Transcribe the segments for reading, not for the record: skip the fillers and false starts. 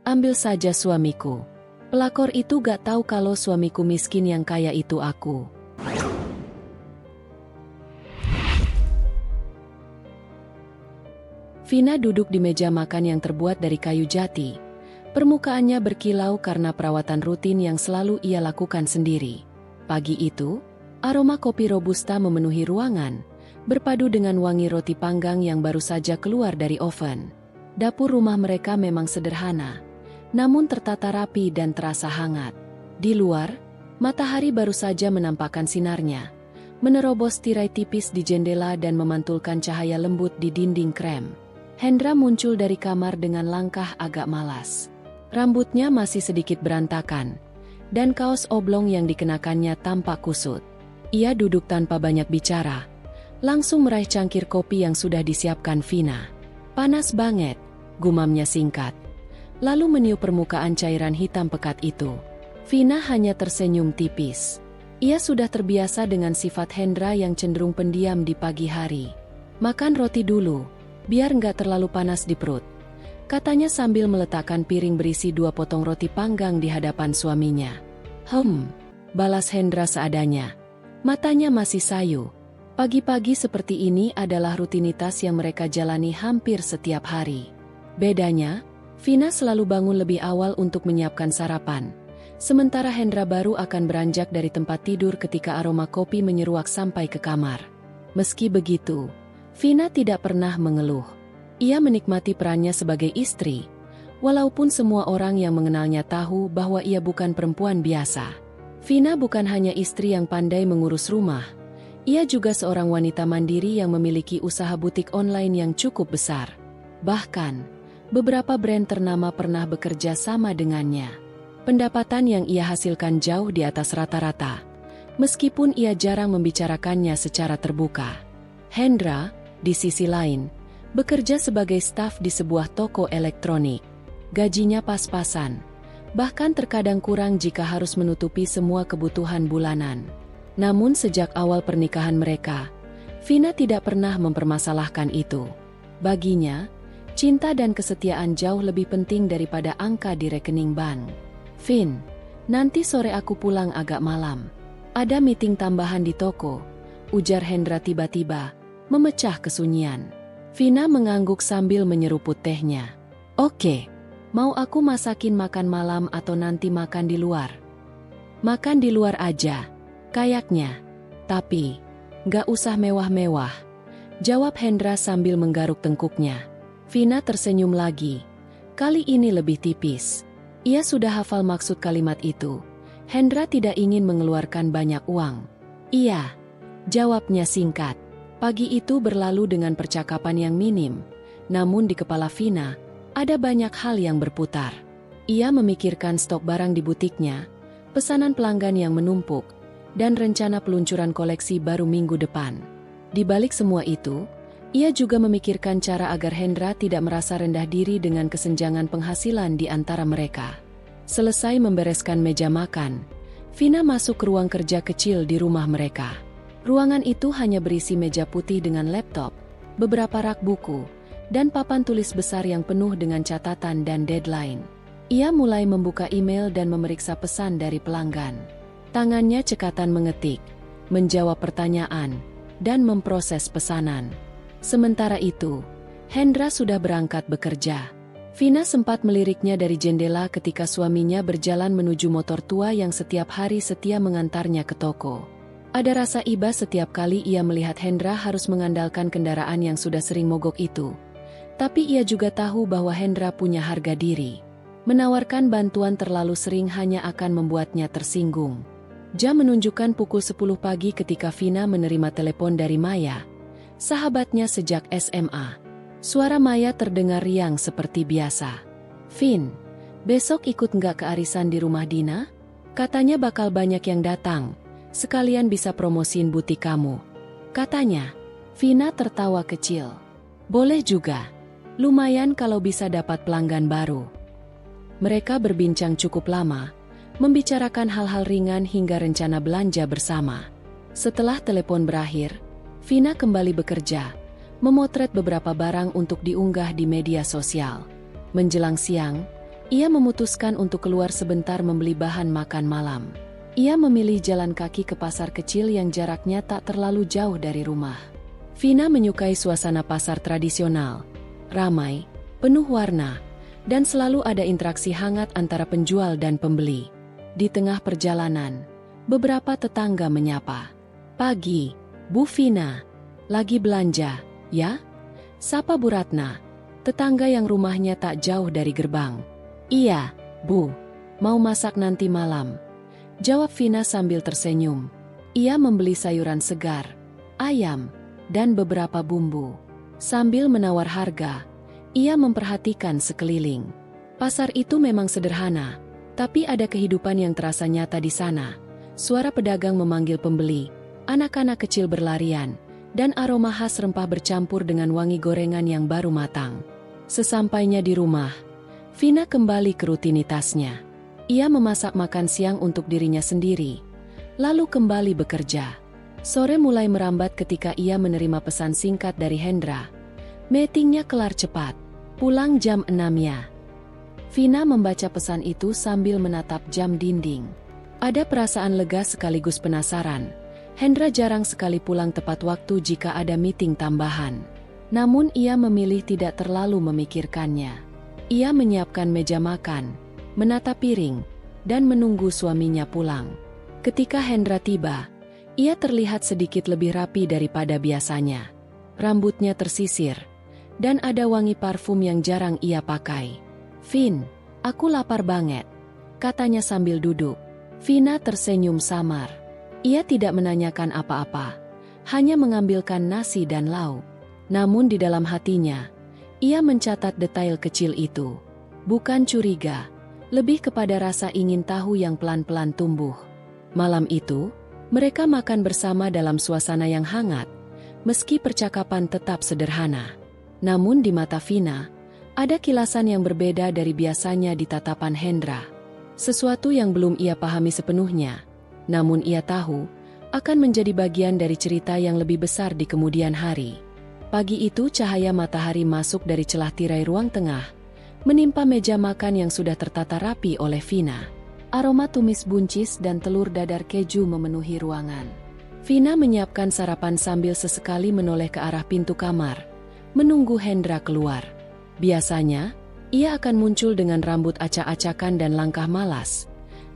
Ambil saja suamiku. Pelakor itu gak tahu kalau suamiku miskin, yang kaya itu aku. Vina duduk di meja makan yang terbuat dari kayu jati. Permukaannya berkilau karena perawatan rutin yang selalu ia lakukan sendiri. Pagi itu, aroma kopi robusta memenuhi ruangan, berpadu dengan wangi roti panggang yang baru saja keluar dari oven. Dapur rumah mereka memang sederhana, namun tertata rapi dan terasa hangat. Di luar, matahari baru saja menampakkan sinarnya, menerobos tirai tipis di jendela dan memantulkan cahaya lembut di dinding krem. Hendra muncul dari kamar dengan langkah agak malas. Rambutnya masih sedikit berantakan, dan kaos oblong yang dikenakannya tampak kusut. Ia duduk tanpa banyak bicara, langsung meraih cangkir kopi yang sudah disiapkan Vina. Panas banget, gumamnya singkat. Lalu meniup permukaan cairan hitam pekat itu. Vina hanya tersenyum tipis. Ia sudah terbiasa dengan sifat Hendra yang cenderung pendiam di pagi hari. Makan roti dulu, biar nggak terlalu panas di perut, katanya sambil meletakkan piring berisi 2 potong roti panggang di hadapan suaminya. Balas Hendra seadanya. Matanya masih sayu. Pagi-pagi seperti ini adalah rutinitas yang mereka jalani hampir setiap hari. Bedanya, Vina selalu bangun lebih awal untuk menyiapkan sarapan, sementara Hendra baru akan beranjak dari tempat tidur ketika aroma kopi menyeruak sampai ke kamar. Meski begitu, Vina tidak pernah mengeluh. Ia menikmati perannya sebagai istri, walaupun semua orang yang mengenalnya tahu bahwa ia bukan perempuan biasa. Vina bukan hanya istri yang pandai mengurus rumah, ia juga seorang wanita mandiri yang memiliki usaha butik online yang cukup besar. Bahkan, beberapa brand ternama pernah bekerja sama dengannya. Pendapatan yang ia hasilkan jauh di atas rata-rata, meskipun ia jarang membicarakannya secara terbuka. Hendra, di sisi lain, bekerja sebagai staf di sebuah toko elektronik. Gajinya pas-pasan, bahkan terkadang kurang jika harus menutupi semua kebutuhan bulanan. Namun sejak awal pernikahan mereka, Vina tidak pernah mempermasalahkan itu. Baginya, cinta dan kesetiaan jauh lebih penting daripada angka di rekening bank. Vin, nanti sore aku pulang agak malam. Ada meeting tambahan di toko, ujar Hendra tiba-tiba, memecah kesunyian. Vina mengangguk sambil menyeruput tehnya. Oke, mau aku masakin makan malam atau nanti makan di luar? Makan di luar aja, kayaknya. Tapi, gak usah mewah-mewah, jawab Hendra sambil menggaruk tengkuknya. Vina tersenyum lagi. Kali ini lebih tipis. Ia sudah hafal maksud kalimat itu. Hendra tidak ingin mengeluarkan banyak uang. Iya, jawabnya singkat. Pagi itu berlalu dengan percakapan yang minim. Namun di kepala Vina, ada banyak hal yang berputar. Ia memikirkan stok barang di butiknya, pesanan pelanggan yang menumpuk, dan rencana peluncuran koleksi baru minggu depan. Di balik semua itu, ia juga memikirkan cara agar Hendra tidak merasa rendah diri dengan kesenjangan penghasilan di antara mereka. Selesai membereskan meja makan, Vina masuk ke ruang kerja kecil di rumah mereka. Ruangan itu hanya berisi meja putih dengan laptop, beberapa rak buku, dan papan tulis besar yang penuh dengan catatan dan deadline. Ia mulai membuka email dan memeriksa pesan dari pelanggan. Tangannya cekatan mengetik, menjawab pertanyaan, dan memproses pesanan. Sementara itu, Hendra sudah berangkat bekerja. Vina sempat meliriknya dari jendela ketika suaminya berjalan menuju motor tua yang setiap hari setia mengantarnya ke toko. Ada rasa iba setiap kali ia melihat Hendra harus mengandalkan kendaraan yang sudah sering mogok itu. Tapi ia juga tahu bahwa Hendra punya harga diri. Menawarkan bantuan terlalu sering hanya akan membuatnya tersinggung. Jam menunjukkan pukul 10 pagi ketika Vina menerima telepon dari Maya, sahabatnya sejak SMA. Suara Maya terdengar riang seperti biasa. Vin, besok ikut nggak ke arisan di rumah Dina? Katanya bakal banyak yang datang, sekalian bisa promosiin butik kamu. Katanya. Vina tertawa kecil. Boleh juga. Lumayan kalau bisa dapat pelanggan baru. Mereka berbincang cukup lama, membicarakan hal-hal ringan hingga rencana belanja bersama. Setelah telepon berakhir, Vina kembali bekerja, memotret beberapa barang untuk diunggah di media sosial. Menjelang siang, Ia memutuskan untuk keluar sebentar membeli bahan makan malam. Ia memilih jalan kaki ke pasar kecil yang jaraknya tak terlalu jauh dari rumah. Vina menyukai suasana pasar tradisional, ramai, penuh warna, dan selalu ada interaksi hangat antara penjual dan pembeli. Di tengah perjalanan, beberapa tetangga menyapa. "Pagi, Bu Vina. Lagi belanja, ya?" Sapa Bu Ratna, tetangga yang rumahnya tak jauh dari gerbang. "Iya, Bu. Mau masak nanti malam," jawab Vina sambil tersenyum. Ia membeli sayuran segar, ayam, dan beberapa bumbu. Sambil menawar harga, ia memperhatikan sekeliling. Pasar itu memang sederhana, tapi ada kehidupan yang terasa nyata di sana. Suara pedagang memanggil pembeli, anak-anak kecil berlarian, dan aroma khas rempah bercampur dengan wangi gorengan yang baru matang. Sesampainya di rumah, Vina kembali ke rutinitasnya. Ia memasak makan siang untuk dirinya sendiri, lalu kembali bekerja. Sore mulai merambat ketika ia menerima pesan singkat dari Hendra. "Meetingnya kelar cepat. Pulang jam 6 ya." Vina membaca pesan itu sambil menatap jam dinding. Ada perasaan lega sekaligus penasaran. Hendra jarang sekali pulang tepat waktu jika ada meeting tambahan. Namun ia memilih tidak terlalu memikirkannya. Ia menyiapkan meja makan, menata piring, dan menunggu suaminya pulang. Ketika Hendra tiba, ia terlihat sedikit lebih rapi daripada biasanya. Rambutnya tersisir, dan ada wangi parfum yang jarang ia pakai. "Vin, aku lapar banget," katanya sambil duduk. Vina tersenyum samar. Ia tidak menanyakan apa-apa, hanya mengambilkan nasi dan lauk. Namun di dalam hatinya, ia mencatat detail kecil itu. Bukan curiga, lebih kepada rasa ingin tahu yang pelan-pelan tumbuh. Malam itu, mereka makan bersama dalam suasana yang hangat, meski percakapan tetap sederhana. Namun di mata Vina, ada kilasan yang berbeda dari biasanya di tatapan Hendra. Sesuatu yang belum ia pahami sepenuhnya, namun ia tahu akan menjadi bagian dari cerita yang lebih besar di kemudian hari. Pagi itu cahaya matahari masuk dari celah tirai ruang tengah, menimpa meja makan yang sudah tertata rapi oleh Vina. Aroma tumis buncis dan telur dadar keju memenuhi ruangan. Vina menyiapkan sarapan sambil sesekali menoleh ke arah pintu kamar, menunggu Hendra keluar. Biasanya, ia akan muncul dengan rambut acak-acakan dan langkah malas.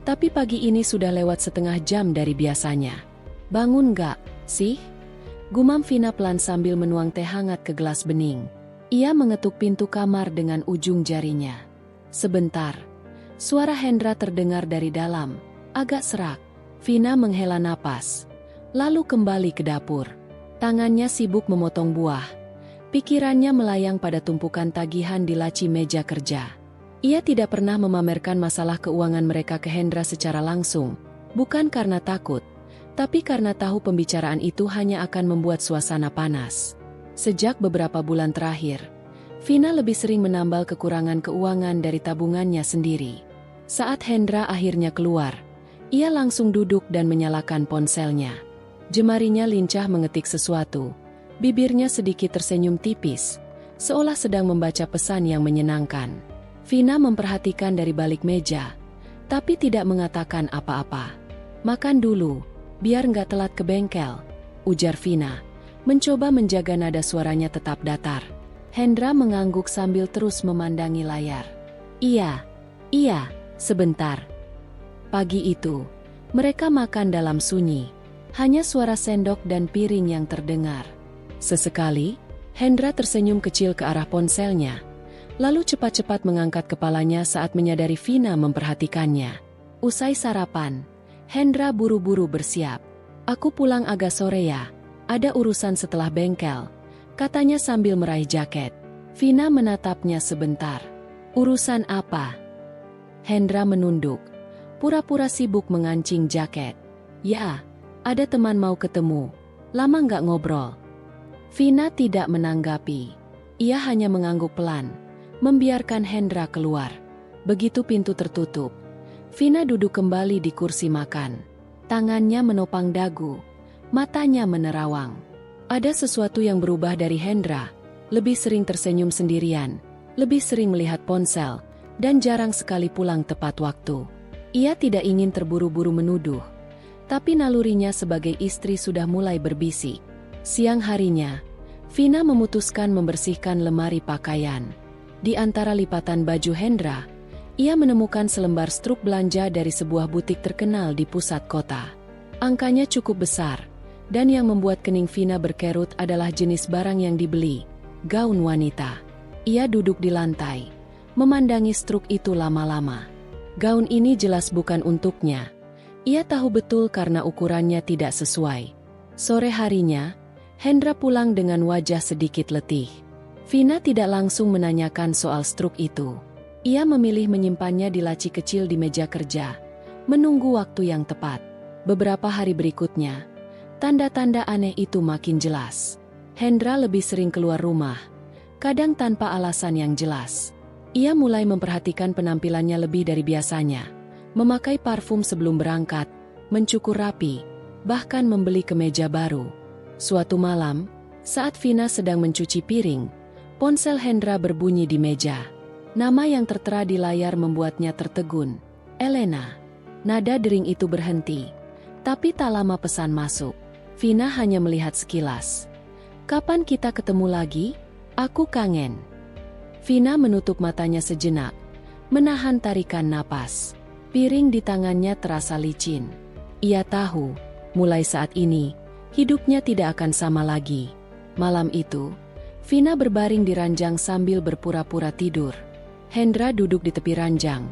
Tapi pagi ini sudah lewat setengah jam dari biasanya. "Bangun gak, sih?" Gumam Vina pelan sambil menuang teh hangat ke gelas bening. Ia mengetuk pintu kamar dengan ujung jarinya. Sebentar, suara Hendra terdengar dari dalam, agak serak. Vina menghela napas, lalu kembali ke dapur. Tangannya sibuk memotong buah. Pikirannya melayang pada tumpukan tagihan di laci meja kerja. Ia tidak pernah memamerkan masalah keuangan mereka ke Hendra secara langsung, bukan karena takut, tapi karena tahu pembicaraan itu hanya akan membuat suasana panas. Sejak beberapa bulan terakhir, Vina lebih sering menambal kekurangan keuangan dari tabungannya sendiri. Saat Hendra akhirnya keluar, ia langsung duduk dan menyalakan ponselnya. Jemarinya lincah mengetik sesuatu, bibirnya sedikit tersenyum tipis, seolah sedang membaca pesan yang menyenangkan. Vina memperhatikan dari balik meja, tapi tidak mengatakan apa-apa. "Makan dulu, biar nggak telat ke bengkel," ujar Vina, mencoba menjaga nada suaranya tetap datar. Hendra mengangguk sambil terus memandangi layar. Iya, sebentar." Pagi itu, mereka makan dalam sunyi. Hanya suara sendok dan piring yang terdengar. Sesekali, Hendra tersenyum kecil ke arah ponselnya, lalu cepat-cepat mengangkat kepalanya saat menyadari Vina memperhatikannya. Usai sarapan, Hendra buru-buru bersiap. "Aku pulang agak sore ya, ada urusan setelah bengkel," katanya sambil meraih jaket. Vina menatapnya sebentar. "Urusan apa?" Hendra menunduk, pura-pura sibuk mengancing jaket. "Ya, ada teman mau ketemu, lama nggak ngobrol." Vina tidak menanggapi. Ia hanya mengangguk pelan, membiarkan Hendra keluar. Begitu pintu tertutup, Vina duduk kembali di kursi makan. Tangannya menopang dagu, matanya menerawang. Ada sesuatu yang berubah dari Hendra, lebih sering tersenyum sendirian, lebih sering melihat ponsel, dan jarang sekali pulang tepat waktu. Ia tidak ingin terburu-buru menuduh, tapi nalurinya sebagai istri sudah mulai berbisik. Siang harinya, Vina memutuskan membersihkan lemari pakaian. Di antara lipatan baju Hendra, ia menemukan selembar struk belanja dari sebuah butik terkenal di pusat kota. Angkanya cukup besar, dan yang membuat kening Vina berkerut adalah jenis barang yang dibeli, gaun wanita. Ia duduk di lantai, memandangi struk itu lama-lama. Gaun ini jelas bukan untuknya. Ia tahu betul karena ukurannya tidak sesuai. Sore harinya, Hendra pulang dengan wajah sedikit letih. Vina tidak langsung menanyakan soal struk itu. Ia memilih menyimpannya di laci kecil di meja kerja, menunggu waktu yang tepat. Beberapa hari berikutnya, tanda-tanda aneh itu makin jelas. Hendra lebih sering keluar rumah, kadang tanpa alasan yang jelas. Ia mulai memperhatikan penampilannya lebih dari biasanya, memakai parfum sebelum berangkat, mencukur rapi, bahkan membeli kemeja baru. Suatu malam, saat Vina sedang mencuci piring, ponsel Hendra berbunyi di meja. Nama yang tertera di layar membuatnya tertegun. Elena. Nada dering itu berhenti, tapi tak lama pesan masuk. Vina hanya melihat sekilas. "Kapan kita ketemu lagi? Aku kangen." Vina menutup matanya sejenak, menahan tarikan napas. Piring di tangannya terasa licin. Ia tahu, mulai saat ini, hidupnya tidak akan sama lagi. Malam itu, Vina berbaring di ranjang sambil berpura-pura tidur. Hendra duduk di tepi ranjang,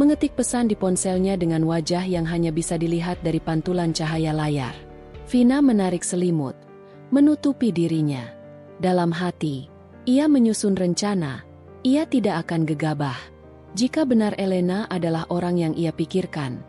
mengetik pesan di ponselnya dengan wajah yang hanya bisa dilihat dari pantulan cahaya layar. Vina menarik selimut, menutupi dirinya. Dalam hati, ia menyusun rencana. Ia tidak akan gegabah. Jika benar Elena adalah orang yang ia pikirkan,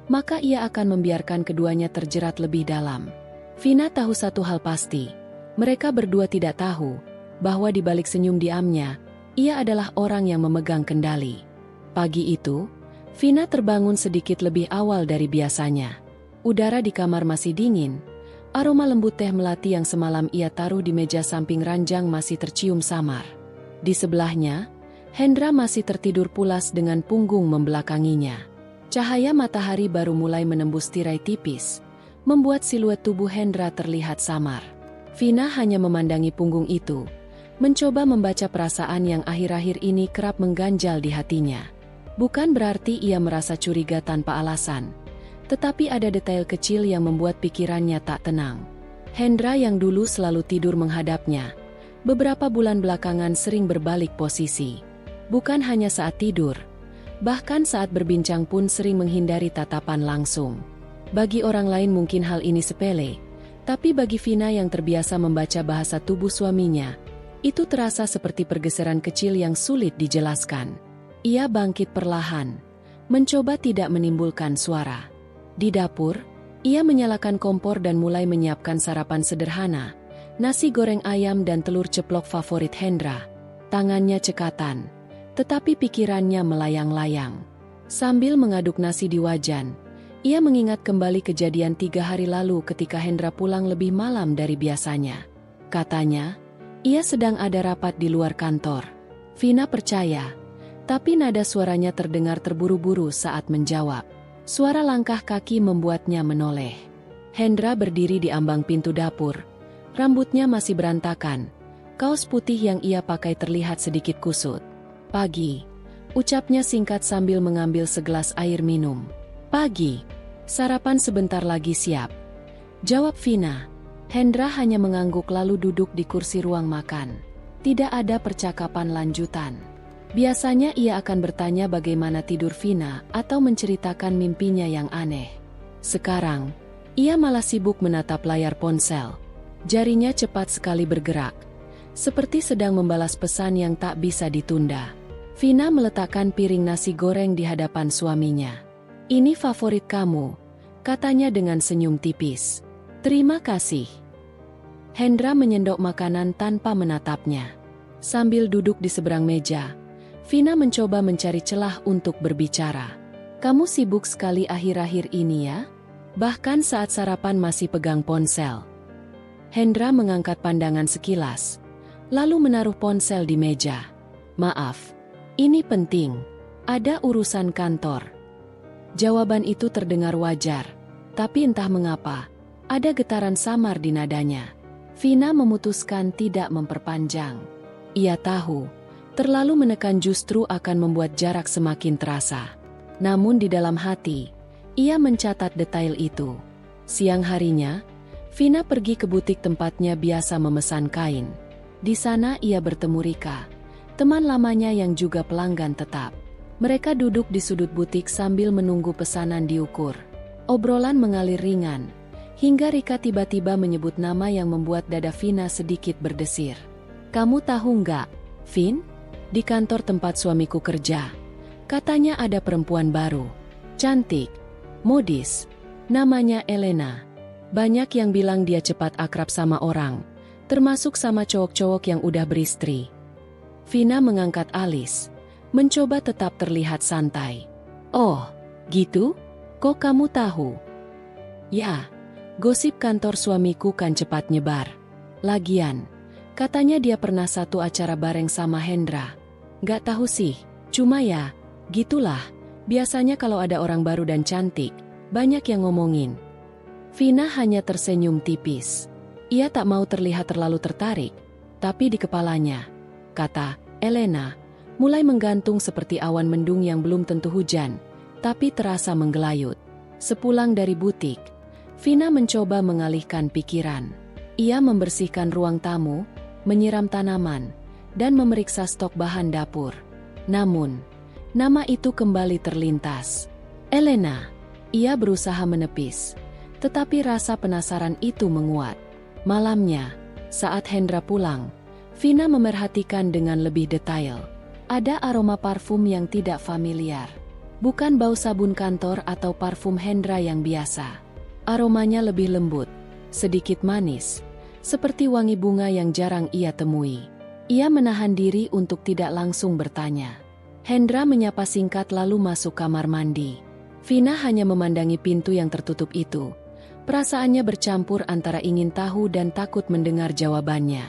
maka ia akan membiarkan keduanya terjerat lebih dalam. Vina tahu satu hal pasti. Mereka berdua tidak tahu bahwa di balik senyum diamnya, ia adalah orang yang memegang kendali. Pagi itu, Vina terbangun sedikit lebih awal dari biasanya. Udara di kamar masih dingin. Aroma lembut teh melati yang semalam ia taruh di meja samping ranjang masih tercium samar. Di sebelahnya, Hendra masih tertidur pulas dengan punggung membelakanginya. Cahaya matahari baru mulai menembus tirai tipis, membuat siluet tubuh Hendra terlihat samar. Vina hanya memandangi punggung itu, mencoba membaca perasaan yang akhir-akhir ini kerap mengganjal di hatinya. Bukan berarti ia merasa curiga tanpa alasan, tetapi ada detail kecil yang membuat pikirannya tak tenang. Hendra yang dulu selalu tidur menghadapnya, beberapa bulan belakangan sering berbalik posisi. Bukan hanya saat tidur, bahkan saat berbincang pun sering menghindari tatapan langsung. Bagi orang lain mungkin hal ini sepele, tapi bagi Vina yang terbiasa membaca bahasa tubuh suaminya, itu terasa seperti pergeseran kecil yang sulit dijelaskan. Ia bangkit perlahan, mencoba tidak menimbulkan suara. Di dapur, ia menyalakan kompor dan mulai menyiapkan sarapan sederhana, nasi goreng ayam dan telur ceplok favorit Hendra. Tangannya cekatan, tetapi pikirannya melayang-layang. Sambil mengaduk nasi di wajan, ia mengingat kembali kejadian 3 hari lalu ketika Hendra pulang lebih malam dari biasanya. Katanya, ia sedang ada rapat di luar kantor. Vina percaya, tapi nada suaranya terdengar terburu-buru saat menjawab. Suara langkah kaki membuatnya menoleh. Hendra berdiri di ambang pintu dapur. Rambutnya masih berantakan. Kaos putih yang ia pakai terlihat sedikit kusut. "Pagi," ucapnya singkat sambil mengambil segelas air minum. "Pagi. Sarapan sebentar lagi siap," jawab Vina. Hendra hanya mengangguk lalu duduk di kursi ruang makan. Tidak ada percakapan lanjutan. Biasanya ia akan bertanya bagaimana tidur Vina atau menceritakan mimpinya yang aneh. Sekarang, ia malah sibuk menatap layar ponsel. Jarinya cepat sekali bergerak, seperti sedang membalas pesan yang tak bisa ditunda. Vina meletakkan piring nasi goreng di hadapan suaminya. "Ini favorit kamu," katanya dengan senyum tipis. "Terima kasih." Hendra menyendok makanan tanpa menatapnya. Sambil duduk di seberang meja, Vina mencoba mencari celah untuk berbicara. "Kamu sibuk sekali akhir-akhir ini ya? Bahkan saat sarapan masih pegang ponsel." Hendra mengangkat pandangan sekilas, lalu menaruh ponsel di meja. "Maaf, ini penting." Ada urusan kantor. Jawaban itu terdengar wajar, tapi entah mengapa, ada getaran samar di nadanya. Vina memutuskan tidak memperpanjang. Ia tahu, terlalu menekan justru akan membuat jarak semakin terasa. Namun di dalam hati, ia mencatat detail itu. Siang harinya, Vina pergi ke butik tempatnya biasa memesan kain. Di sana ia bertemu Rika, teman lamanya yang juga pelanggan tetap. Mereka duduk di sudut butik sambil menunggu pesanan diukur. Obrolan mengalir ringan, hingga Rika tiba-tiba menyebut nama yang membuat dada Vina sedikit berdesir. "Kamu tahu nggak, Vin? Di kantor tempat suamiku kerja, katanya ada perempuan baru. Cantik, modis, namanya Elena. Banyak yang bilang dia cepat akrab sama orang, termasuk sama cowok-cowok yang udah beristri." Vina mengangkat alis, mencoba tetap terlihat santai. "Oh, gitu? Kok kamu tahu?" "Ya, gosip kantor suamiku kan cepat nyebar. Lagian, katanya dia pernah satu acara bareng sama Hendra. Gak tahu sih, cuma ya, gitulah. Biasanya kalau ada orang baru dan cantik, banyak yang ngomongin." Vina hanya tersenyum tipis. Ia tak mau terlihat terlalu tertarik, tapi di kepalanya, kata Elena, mulai menggantung seperti awan mendung yang belum tentu hujan, tapi terasa menggelayut. Sepulang dari butik, Vina mencoba mengalihkan pikiran. Ia membersihkan ruang tamu, menyiram tanaman, dan memeriksa stok bahan dapur. Namun, nama itu kembali terlintas. Elena. Ia berusaha menepis, tetapi rasa penasaran itu menguat. Malamnya, saat Hendra pulang, Vina memerhatikan dengan lebih detail. Ada aroma parfum yang tidak familiar. Bukan bau sabun kantor atau parfum Hendra yang biasa. Aromanya lebih lembut, sedikit manis, seperti wangi bunga yang jarang ia temui. Ia menahan diri untuk tidak langsung bertanya. Hendra menyapa singkat lalu masuk kamar mandi. Vina hanya memandangi pintu yang tertutup itu. Perasaannya bercampur antara ingin tahu dan takut mendengar jawabannya.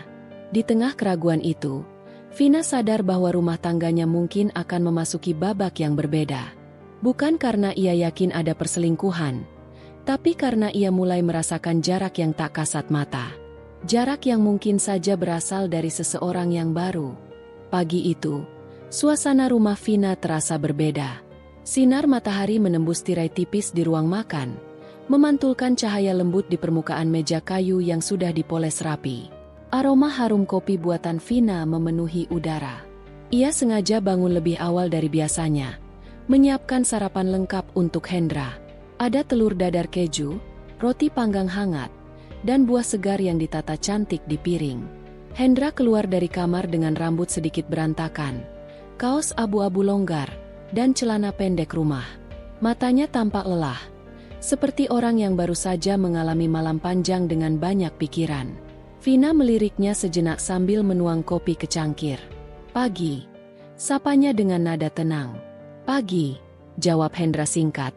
Di tengah keraguan itu, Vina sadar bahwa rumah tangganya mungkin akan memasuki babak yang berbeda. Bukan karena ia yakin ada perselingkuhan, tapi karena ia mulai merasakan jarak yang tak kasat mata. Jarak yang mungkin saja berasal dari seseorang yang baru. Pagi itu, suasana rumah Vina terasa berbeda. Sinar matahari menembus tirai tipis di ruang makan, memantulkan cahaya lembut di permukaan meja kayu yang sudah dipoles rapi. Aroma harum kopi buatan Vina memenuhi udara. Ia sengaja bangun lebih awal dari biasanya, menyiapkan sarapan lengkap untuk Hendra. Ada telur dadar keju, roti panggang hangat, dan buah segar yang ditata cantik di piring. Hendra keluar dari kamar dengan rambut sedikit berantakan, kaos abu-abu longgar, dan celana pendek rumah. Matanya tampak lelah, seperti orang yang baru saja mengalami malam panjang dengan banyak pikiran. Vina meliriknya sejenak sambil menuang kopi ke cangkir. "Pagi," sapanya dengan nada tenang. "Pagi," jawab Hendra singkat,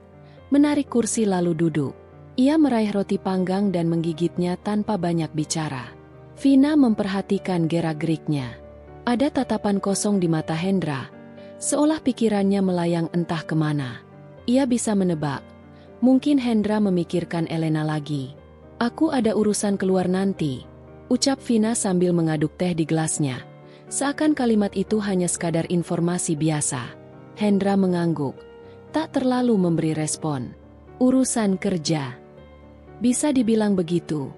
menarik kursi lalu duduk. Ia meraih roti panggang dan menggigitnya tanpa banyak bicara. Vina memperhatikan gerak-geriknya. Ada tatapan kosong di mata Hendra, seolah pikirannya melayang entah kemana. Ia bisa menebak, mungkin Hendra memikirkan Elena lagi. "Aku ada urusan keluar nanti," ucap Vina sambil mengaduk teh di gelasnya. Seakan kalimat itu hanya sekadar informasi biasa. Hendra mengangguk, tak terlalu memberi respon. "Urusan kerja." "Bisa dibilang begitu,"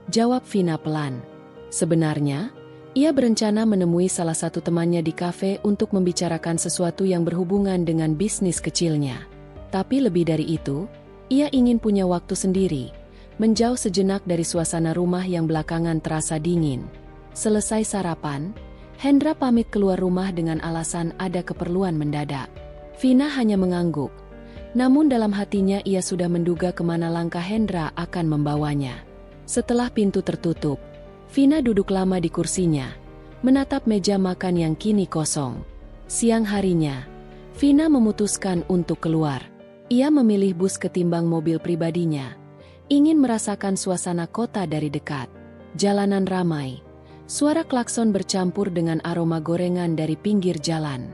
jawab Vina pelan. Sebenarnya, ia berencana menemui salah satu temannya di kafe untuk membicarakan sesuatu yang berhubungan dengan bisnis kecilnya. Tapi lebih dari itu, ia ingin punya waktu sendiri, menjauh sejenak dari suasana rumah yang belakangan terasa dingin. Selesai sarapan, Hendra pamit keluar rumah dengan alasan ada keperluan mendadak. Vina hanya mengangguk, namun dalam hatinya ia sudah menduga kemana langkah Hendra akan membawanya. Setelah pintu tertutup, Vina duduk lama di kursinya, menatap meja makan yang kini kosong. Siang harinya, Vina memutuskan untuk keluar. Ia memilih bus ketimbang mobil pribadinya, ingin merasakan suasana kota dari dekat. Jalanan ramai, suara klakson bercampur dengan aroma gorengan dari pinggir jalan.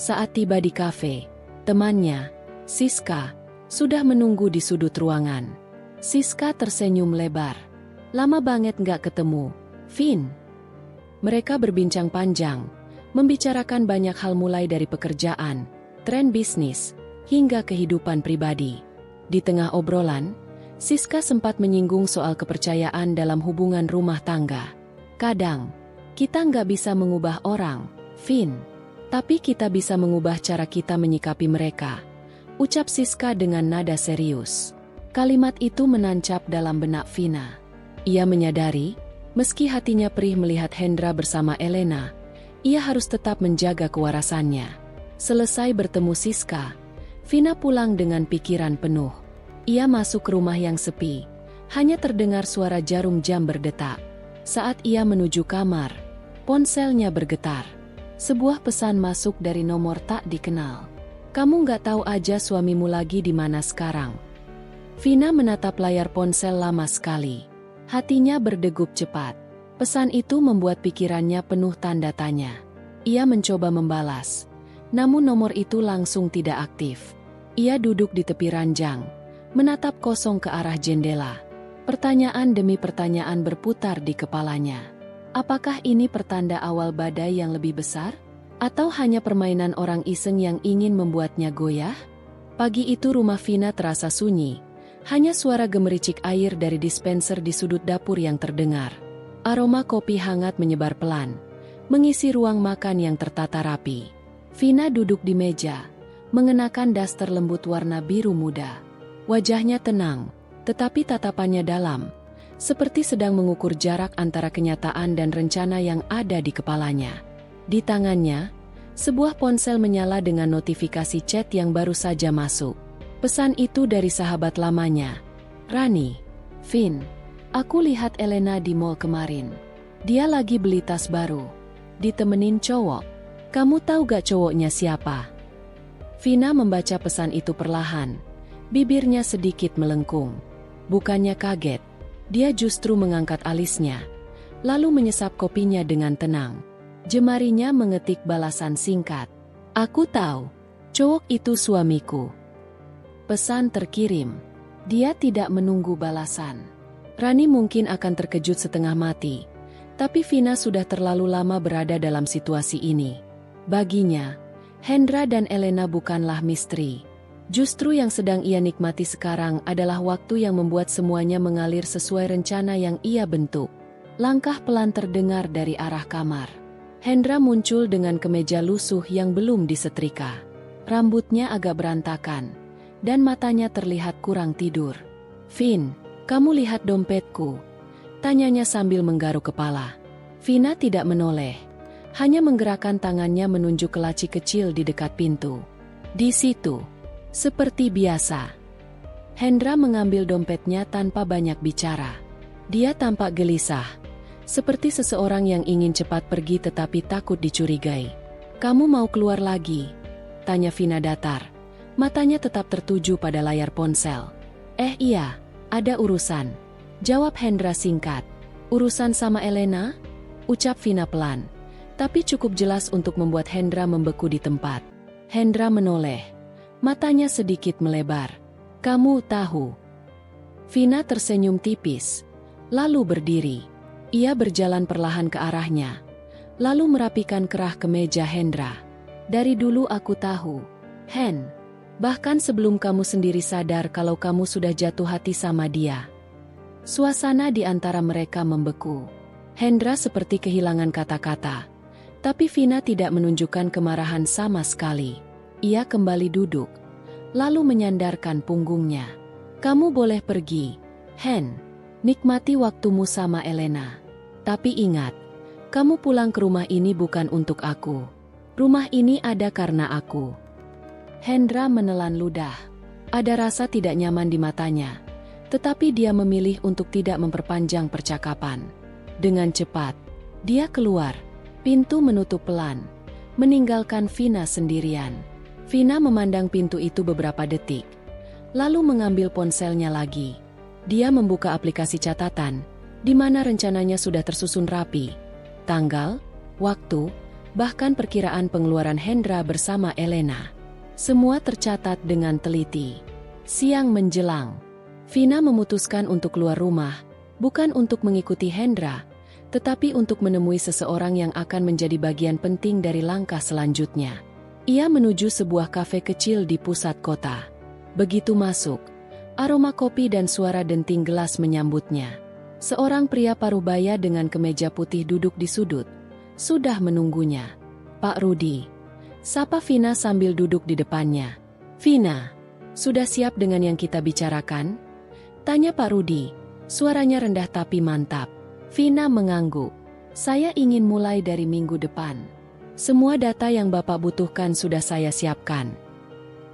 Saat tiba di kafe, temannya, Siska, sudah menunggu di sudut ruangan. Siska tersenyum lebar. Lama banget nggak ketemu, Vin. Mereka berbincang panjang, membicarakan banyak hal mulai dari pekerjaan, tren bisnis, hingga kehidupan pribadi. Di tengah obrolan, Siska sempat menyinggung soal kepercayaan dalam hubungan rumah tangga. Kadang, kita nggak bisa mengubah orang, Vin. Tapi kita bisa mengubah cara kita menyikapi mereka, ucap Siska dengan nada serius. Kalimat itu menancap dalam benak Vina. Ia menyadari, meski hatinya perih melihat Hendra bersama Elena, ia harus tetap menjaga kewarasannya. Selesai bertemu Siska, Vina pulang dengan pikiran penuh. Ia masuk ke rumah yang sepi, hanya terdengar suara jarum jam berdetak. Saat ia menuju kamar, ponselnya bergetar. Sebuah pesan masuk dari nomor tak dikenal. Kamu nggak tahu aja suamimu lagi di mana sekarang. Vina menatap layar ponsel lama sekali. Hatinya berdegup cepat. Pesan itu membuat pikirannya penuh tanda tanya. Ia mencoba membalas, namun nomor itu langsung tidak aktif. Ia duduk di tepi ranjang, menatap kosong ke arah jendela. Pertanyaan demi pertanyaan berputar di kepalanya. Apakah ini pertanda awal badai yang lebih besar? Atau hanya permainan orang iseng yang ingin membuatnya goyah? Pagi itu rumah Vina terasa sunyi. Hanya suara gemericik air dari dispenser di sudut dapur yang terdengar. Aroma kopi hangat menyebar pelan, mengisi ruang makan yang tertata rapi. Vina duduk di meja, mengenakan daster lembut warna biru muda. Wajahnya tenang, tetapi tatapannya dalam, seperti sedang mengukur jarak antara kenyataan dan rencana yang ada di kepalanya. Di tangannya, sebuah ponsel menyala dengan notifikasi chat yang baru saja masuk. Pesan itu dari sahabat lamanya. Rani, Vin, aku lihat Elena di mall kemarin. Dia lagi beli tas baru. Ditemenin cowok. Kamu tahu gak cowoknya siapa? Vina membaca pesan itu perlahan. Bibirnya sedikit melengkung. Bukannya kaget, dia justru mengangkat alisnya, lalu menyesap kopinya dengan tenang. Jemarinya mengetik balasan singkat. Aku tahu, cowok itu suamiku. Pesan terkirim. Dia tidak menunggu balasan. Rani mungkin akan terkejut setengah mati, tapi Vina sudah terlalu lama berada dalam situasi ini. Baginya, Hendra dan Elena bukanlah misteri. Justru yang sedang ia nikmati sekarang adalah waktu yang membuat semuanya mengalir sesuai rencana yang ia bentuk. Langkah pelan terdengar dari arah kamar. Hendra muncul dengan kemeja lusuh yang belum disetrika. Rambutnya agak berantakan, dan matanya terlihat kurang tidur. Vin, kamu lihat dompetku? Tanyanya sambil menggaruk kepala. Vina tidak menoleh, hanya menggerakkan tangannya menunjuk ke laci kecil di dekat pintu. Di situ, seperti biasa, Hendra mengambil dompetnya tanpa banyak bicara. Dia tampak gelisah, seperti seseorang yang ingin cepat pergi tetapi takut dicurigai. Kamu mau keluar lagi? Tanya Vina datar. Matanya tetap tertuju pada layar ponsel. Iya, ada urusan. Jawab Hendra singkat. Urusan sama Elena? Ucap Vina pelan, tapi cukup jelas untuk membuat Hendra membeku di tempat. Hendra menoleh. Matanya sedikit melebar. Kamu tahu. Vina tersenyum tipis, lalu berdiri. Ia berjalan perlahan ke arahnya, lalu merapikan kerah kemeja Hendra. Dari dulu aku tahu, Hen. Bahkan sebelum kamu sendiri sadar kalau kamu sudah jatuh hati sama dia. Suasana di antara mereka membeku. Hendra seperti kehilangan kata-kata. Tapi Vina tidak menunjukkan kemarahan sama sekali. Ia kembali duduk, lalu menyandarkan punggungnya. Kamu boleh pergi, Hen. Nikmati waktumu sama Elena. Tapi ingat, kamu pulang ke rumah ini bukan untuk aku. Rumah ini ada karena aku. Hendra menelan ludah. Ada rasa tidak nyaman di matanya, tetapi dia memilih untuk tidak memperpanjang percakapan. Dengan cepat, dia keluar. Pintu menutup pelan, meninggalkan Vina sendirian. Vina memandang pintu itu beberapa detik, lalu mengambil ponselnya lagi. Dia membuka aplikasi catatan, di mana rencananya sudah tersusun rapi. Tanggal, waktu, bahkan perkiraan pengeluaran Hendra bersama Elena. Semua tercatat dengan teliti. Siang menjelang, Vina memutuskan untuk keluar rumah, bukan untuk mengikuti Hendra, tetapi untuk menemui seseorang yang akan menjadi bagian penting dari langkah selanjutnya. Ia menuju sebuah kafe kecil di pusat kota. Begitu masuk, aroma kopi dan suara denting gelas menyambutnya. Seorang pria parubaya dengan kemeja putih duduk di sudut, sudah menunggunya. "Pak Rudi," sapa Vina sambil duduk di depannya. "Vina, sudah siap dengan yang kita bicarakan?" tanya Pak Rudi. Suaranya rendah tapi mantap. Vina mengangguk. "Saya ingin mulai dari minggu depan. Semua data yang Bapak butuhkan sudah saya siapkan."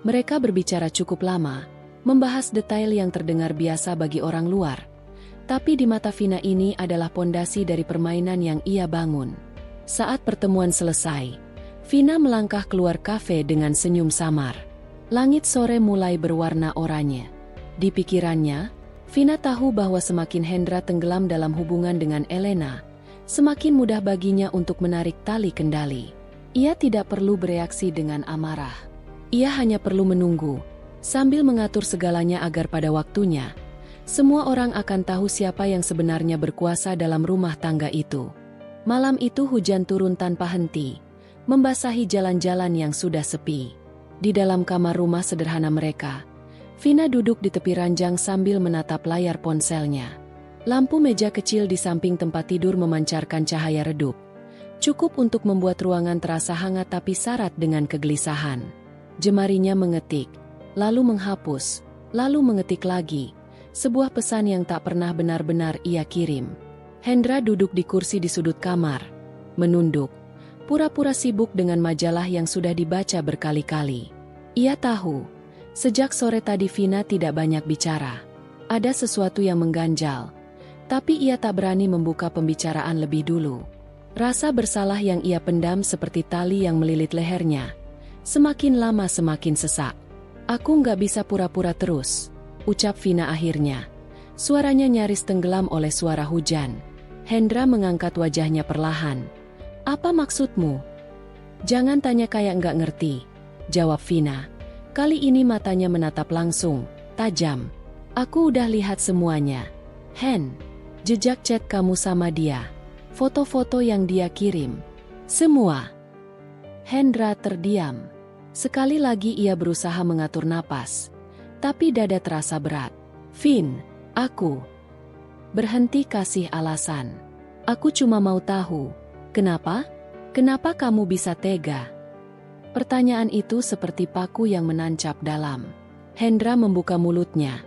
Mereka berbicara cukup lama, membahas detail yang terdengar biasa bagi orang luar. Tapi di mata Vina ini adalah pondasi dari permainan yang ia bangun. Saat pertemuan selesai, Vina melangkah keluar kafe dengan senyum samar. Langit sore mulai berwarna oranye. Di pikirannya, Vina tahu bahwa semakin Hendra tenggelam dalam hubungan dengan Elena, semakin mudah baginya untuk menarik tali kendali. Ia tidak perlu bereaksi dengan amarah. Ia hanya perlu menunggu, sambil mengatur segalanya agar pada waktunya, semua orang akan tahu siapa yang sebenarnya berkuasa dalam rumah tangga itu. Malam itu hujan turun tanpa henti, membasahi jalan-jalan yang sudah sepi. Di dalam kamar rumah sederhana mereka, Vina duduk di tepi ranjang sambil menatap layar ponselnya. Lampu meja kecil di samping tempat tidur memancarkan cahaya redup, cukup untuk membuat ruangan terasa hangat tapi syarat dengan kegelisahan. Jemarinya mengetik, lalu menghapus, lalu mengetik lagi. Sebuah pesan yang tak pernah benar-benar ia kirim. Hendra duduk di kursi di sudut kamar, menunduk, pura-pura sibuk dengan majalah yang sudah dibaca berkali-kali. Ia tahu, sejak sore tadi Vina tidak banyak bicara. Ada sesuatu yang mengganjal, tapi ia tak berani membuka pembicaraan lebih dulu. Rasa bersalah yang ia pendam seperti tali yang melilit lehernya. Semakin lama semakin sesak. "Aku nggak bisa pura-pura terus," ucap Vina akhirnya. Suaranya nyaris tenggelam oleh suara hujan. Hendra mengangkat wajahnya perlahan. "Apa maksudmu?" "Jangan tanya kayak nggak ngerti," jawab Vina. Kali ini matanya menatap langsung, tajam. "Aku udah lihat semuanya. Hen, jejak chat kamu sama dia, foto-foto yang dia kirim. Semua." Hendra terdiam. Sekali lagi ia berusaha mengatur napas, tapi dada terasa berat. "Vin, aku..." "Berhenti kasih alasan. Aku cuma mau tahu, kenapa? Kenapa kamu bisa tega?" Pertanyaan itu seperti paku yang menancap dalam. Hendra membuka mulutnya,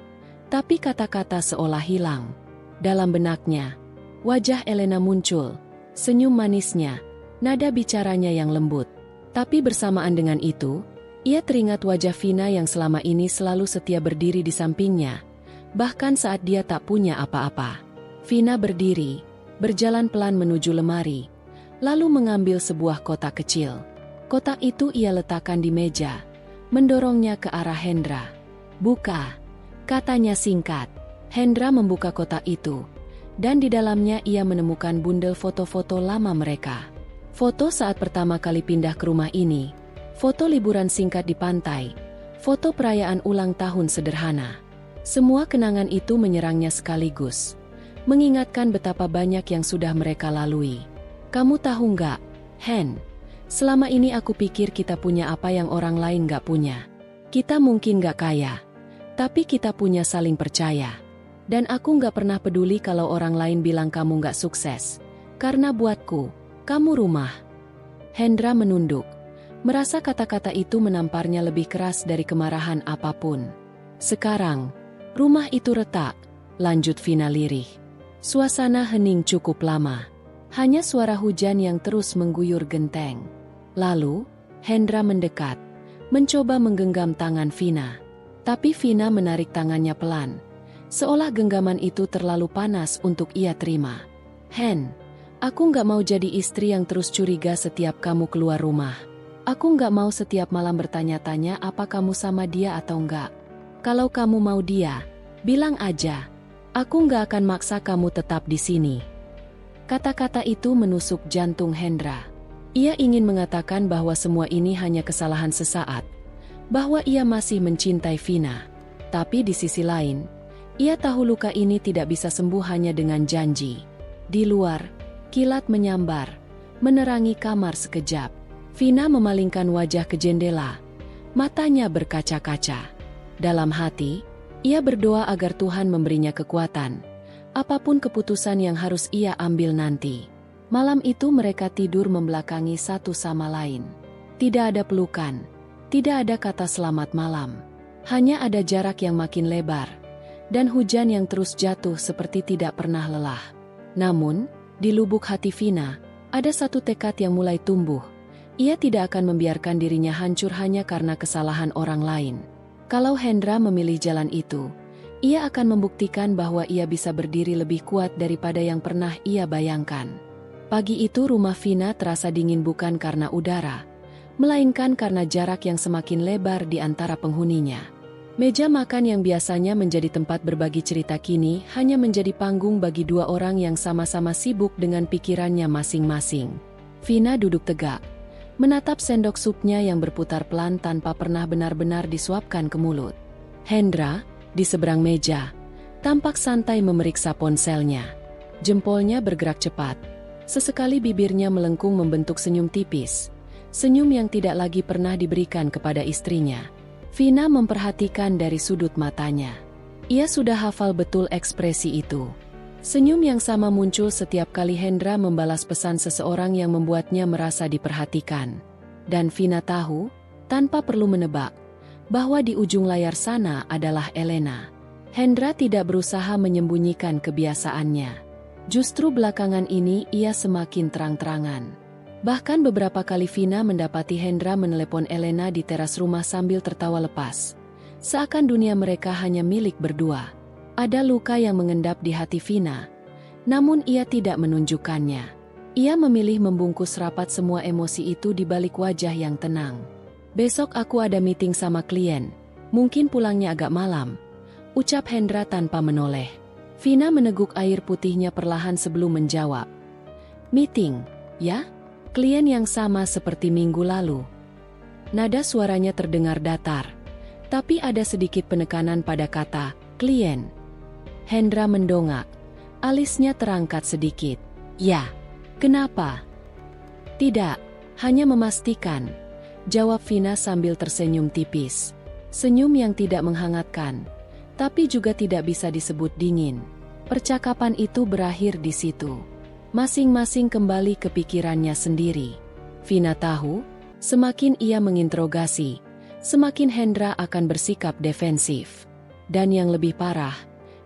tapi kata-kata seolah hilang. Dalam benaknya, wajah Elena muncul, senyum manisnya, nada bicaranya yang lembut. Tapi bersamaan dengan itu, ia teringat wajah Vina yang selama ini selalu setia berdiri di sampingnya, bahkan saat dia tak punya apa-apa. Vina berdiri, berjalan pelan menuju lemari, lalu mengambil sebuah kotak kecil. Kotak itu ia letakkan di meja, mendorongnya ke arah Hendra. "Buka," katanya singkat. Hendra membuka kotak itu, dan di dalamnya ia menemukan bundel foto-foto lama mereka. Foto saat pertama kali pindah ke rumah ini, foto liburan singkat di pantai, foto perayaan ulang tahun sederhana. Semua kenangan itu menyerangnya sekaligus, mengingatkan betapa banyak yang sudah mereka lalui. "Kamu tahu nggak, Hen, selama ini aku pikir kita punya apa yang orang lain nggak punya. Kita mungkin nggak kaya, tapi kita punya saling percaya. Dan aku nggak pernah peduli kalau orang lain bilang kamu nggak sukses, karena buatku, kamu rumah." Hendra menunduk, merasa kata-kata itu menamparnya lebih keras dari kemarahan apapun. "Sekarang, rumah itu retak," lanjut Vina lirih. Suasana hening cukup lama. Hanya suara hujan yang terus mengguyur genteng. Lalu, Hendra mendekat, mencoba menggenggam tangan Vina. Tapi Vina menarik tangannya pelan, seolah genggaman itu terlalu panas untuk ia terima. "Hen, aku nggak mau jadi istri yang terus curiga setiap kamu keluar rumah. Aku nggak mau setiap malam bertanya-tanya apa kamu sama dia atau enggak. Kalau kamu mau dia, bilang aja. Aku nggak akan maksa kamu tetap di sini." Kata-kata itu menusuk jantung Hendra. Ia ingin mengatakan bahwa semua ini hanya kesalahan sesaat, bahwa ia masih mencintai Vina. Tapi di sisi lain, ia tahu luka ini tidak bisa sembuh hanya dengan janji. Di luar, kilat menyambar, menerangi kamar sekejap. Vina memalingkan wajah ke jendela, matanya berkaca-kaca. Dalam hati, ia berdoa agar Tuhan memberinya kekuatan, apapun keputusan yang harus ia ambil nanti. Malam itu mereka tidur membelakangi satu sama lain. Tidak ada pelukan, tidak ada kata selamat malam. Hanya ada jarak yang makin lebar, dan hujan yang terus jatuh seperti tidak pernah lelah. Namun, di lubuk hati Vina, ada satu tekad yang mulai tumbuh. Ia tidak akan membiarkan dirinya hancur hanya karena kesalahan orang lain. Kalau Hendra memilih jalan itu, ia akan membuktikan bahwa ia bisa berdiri lebih kuat daripada yang pernah ia bayangkan. Pagi itu rumah Vina terasa dingin bukan karena udara, melainkan karena jarak yang semakin lebar di antara penghuninya. Meja makan yang biasanya menjadi tempat berbagi cerita kini hanya menjadi panggung bagi dua orang yang sama-sama sibuk dengan pikirannya masing-masing. Vina duduk tegak, menatap sendok supnya yang berputar pelan tanpa pernah benar-benar disuapkan ke mulut. Hendra, di seberang meja, tampak santai memeriksa ponselnya. Jempolnya bergerak cepat. Sesekali bibirnya melengkung membentuk senyum tipis. Senyum yang tidak lagi pernah diberikan kepada istrinya. Vina memperhatikan dari sudut matanya. Ia sudah hafal betul ekspresi itu. Senyum yang sama muncul setiap kali Hendra membalas pesan seseorang yang membuatnya merasa diperhatikan. Dan Vina tahu, tanpa perlu menebak, bahwa di ujung layar sana adalah Elena. Hendra tidak berusaha menyembunyikan kebiasaannya. Justru belakangan ini ia semakin terang-terangan. Bahkan beberapa kali Vina mendapati Hendra menelepon Elena di teras rumah sambil tertawa lepas. Seakan dunia mereka hanya milik berdua. Ada luka yang mengendap di hati Vina, namun ia tidak menunjukkannya. Ia memilih membungkus rapat semua emosi itu di balik wajah yang tenang. "Besok aku ada meeting sama klien, mungkin pulangnya agak malam," ucap Hendra tanpa menoleh. Vina meneguk air putihnya perlahan sebelum menjawab. "Meeting, ya? Klien yang sama seperti minggu lalu." Nada suaranya terdengar datar, tapi ada sedikit penekanan pada kata klien. Hendra mendongak, alisnya terangkat sedikit. "Ya, kenapa?" "Tidak, hanya memastikan," jawab Vina sambil tersenyum tipis. Senyum yang tidak menghangatkan, tapi juga tidak bisa disebut dingin. Percakapan itu berakhir di situ. Masing-masing kembali ke pikirannya sendiri. Vina tahu, semakin ia menginterogasi, semakin Hendra akan bersikap defensif. Dan yang lebih parah,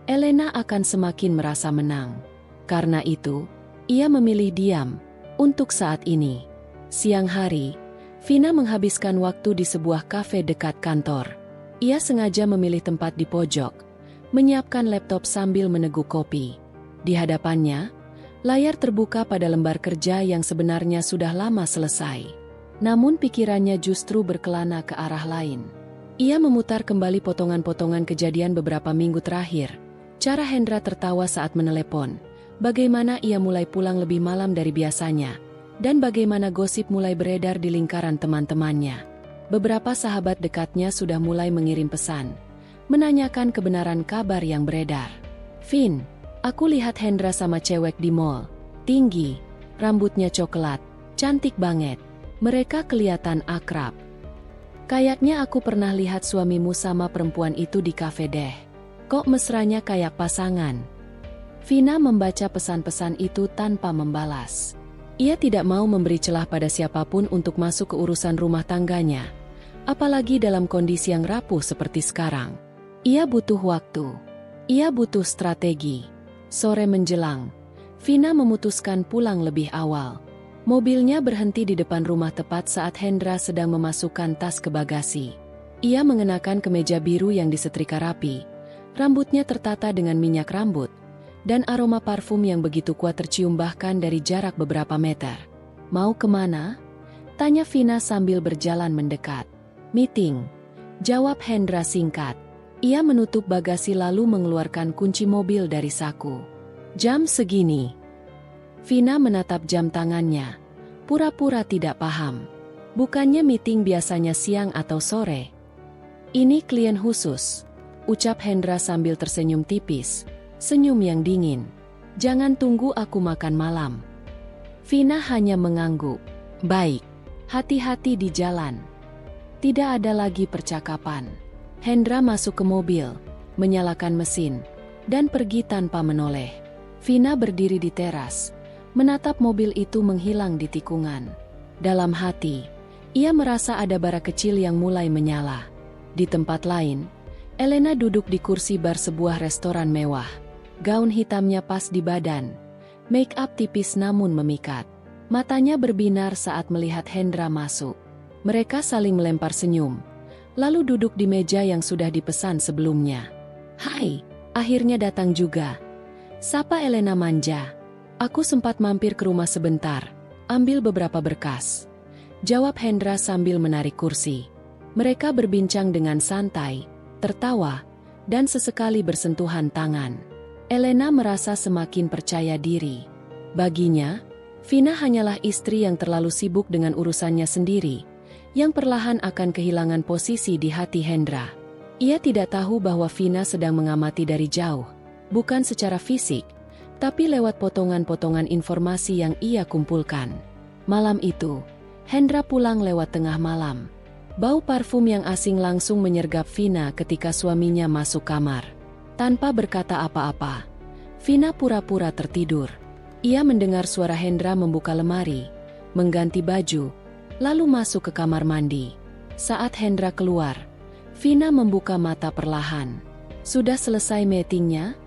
Elena akan semakin merasa menang. Karena itu, ia memilih diam untuk saat ini. Siang hari, Vina menghabiskan waktu di sebuah kafe dekat kantor. Ia sengaja memilih tempat di pojok, menyiapkan laptop sambil meneguk kopi. Di hadapannya, layar terbuka pada lembar kerja yang sebenarnya sudah lama selesai. Namun pikirannya justru berkelana ke arah lain. Ia memutar kembali potongan-potongan kejadian beberapa minggu terakhir. Cara Hendra tertawa saat menelepon, bagaimana ia mulai pulang lebih malam dari biasanya, dan bagaimana gosip mulai beredar di lingkaran teman-temannya. Beberapa sahabat dekatnya sudah mulai mengirim pesan, menanyakan kebenaran kabar yang beredar. "Vin, aku lihat Hendra sama cewek di mall. Tinggi, rambutnya coklat, cantik banget. Mereka kelihatan akrab. Kayaknya aku pernah lihat suamimu sama perempuan itu di kafe deh. Kok mesranya kayak pasangan?" Vina membaca pesan-pesan itu tanpa membalas. Ia tidak mau memberi celah pada siapapun untuk masuk ke urusan rumah tangganya, apalagi dalam kondisi yang rapuh seperti sekarang. Ia butuh waktu. Ia butuh strategi. Sore menjelang, Vina memutuskan pulang lebih awal. Mobilnya berhenti di depan rumah tepat saat Hendra sedang memasukkan tas ke bagasi. Ia mengenakan kemeja biru yang disetrika rapi, rambutnya tertata dengan minyak rambut, dan aroma parfum yang begitu kuat tercium bahkan dari jarak beberapa meter. "Mau kemana?" tanya Vina sambil berjalan mendekat. "Meeting," jawab Hendra singkat. Ia menutup bagasi lalu mengeluarkan kunci mobil dari saku. "Jam segini?" Vina menatap jam tangannya. Pura-pura tidak paham. Bukannya meeting biasanya siang atau sore? Ini klien khusus, ucap Hendra sambil tersenyum tipis. Senyum yang dingin. Jangan tunggu aku makan malam. Vina hanya mengangguk. Baik, hati-hati di jalan. Tidak ada lagi percakapan. Hendra masuk ke mobil, menyalakan mesin, dan pergi tanpa menoleh. Vina berdiri di teras, menatap mobil itu menghilang di tikungan. Dalam hati, ia merasa ada bara kecil yang mulai menyala. Di tempat lain, Elena duduk di kursi bar sebuah restoran mewah. Gaun hitamnya pas di badan, make up tipis namun memikat. Matanya berbinar saat melihat Hendra masuk. Mereka saling melempar senyum, lalu duduk di meja yang sudah dipesan sebelumnya. Hai, akhirnya datang juga. Sapa Elena manja. Aku sempat mampir ke rumah sebentar, ambil beberapa berkas. Jawab Hendra sambil menarik kursi. Mereka berbincang dengan santai, tertawa, dan sesekali bersentuhan tangan. Elena merasa semakin percaya diri. Baginya, Vina hanyalah istri yang terlalu sibuk dengan urusannya sendiri, yang perlahan akan kehilangan posisi di hati Hendra. Ia tidak tahu bahwa Vina sedang mengamati dari jauh, bukan secara fisik, tapi lewat potongan-potongan informasi yang ia kumpulkan. Malam itu, Hendra pulang lewat tengah malam. Bau parfum yang asing langsung menyergap Vina ketika suaminya masuk kamar. Tanpa berkata apa-apa, Vina pura-pura tertidur. Ia mendengar suara Hendra membuka lemari, mengganti baju, lalu masuk ke kamar mandi. Saat Hendra keluar, Vina membuka mata perlahan. Sudah selesai meetingnya?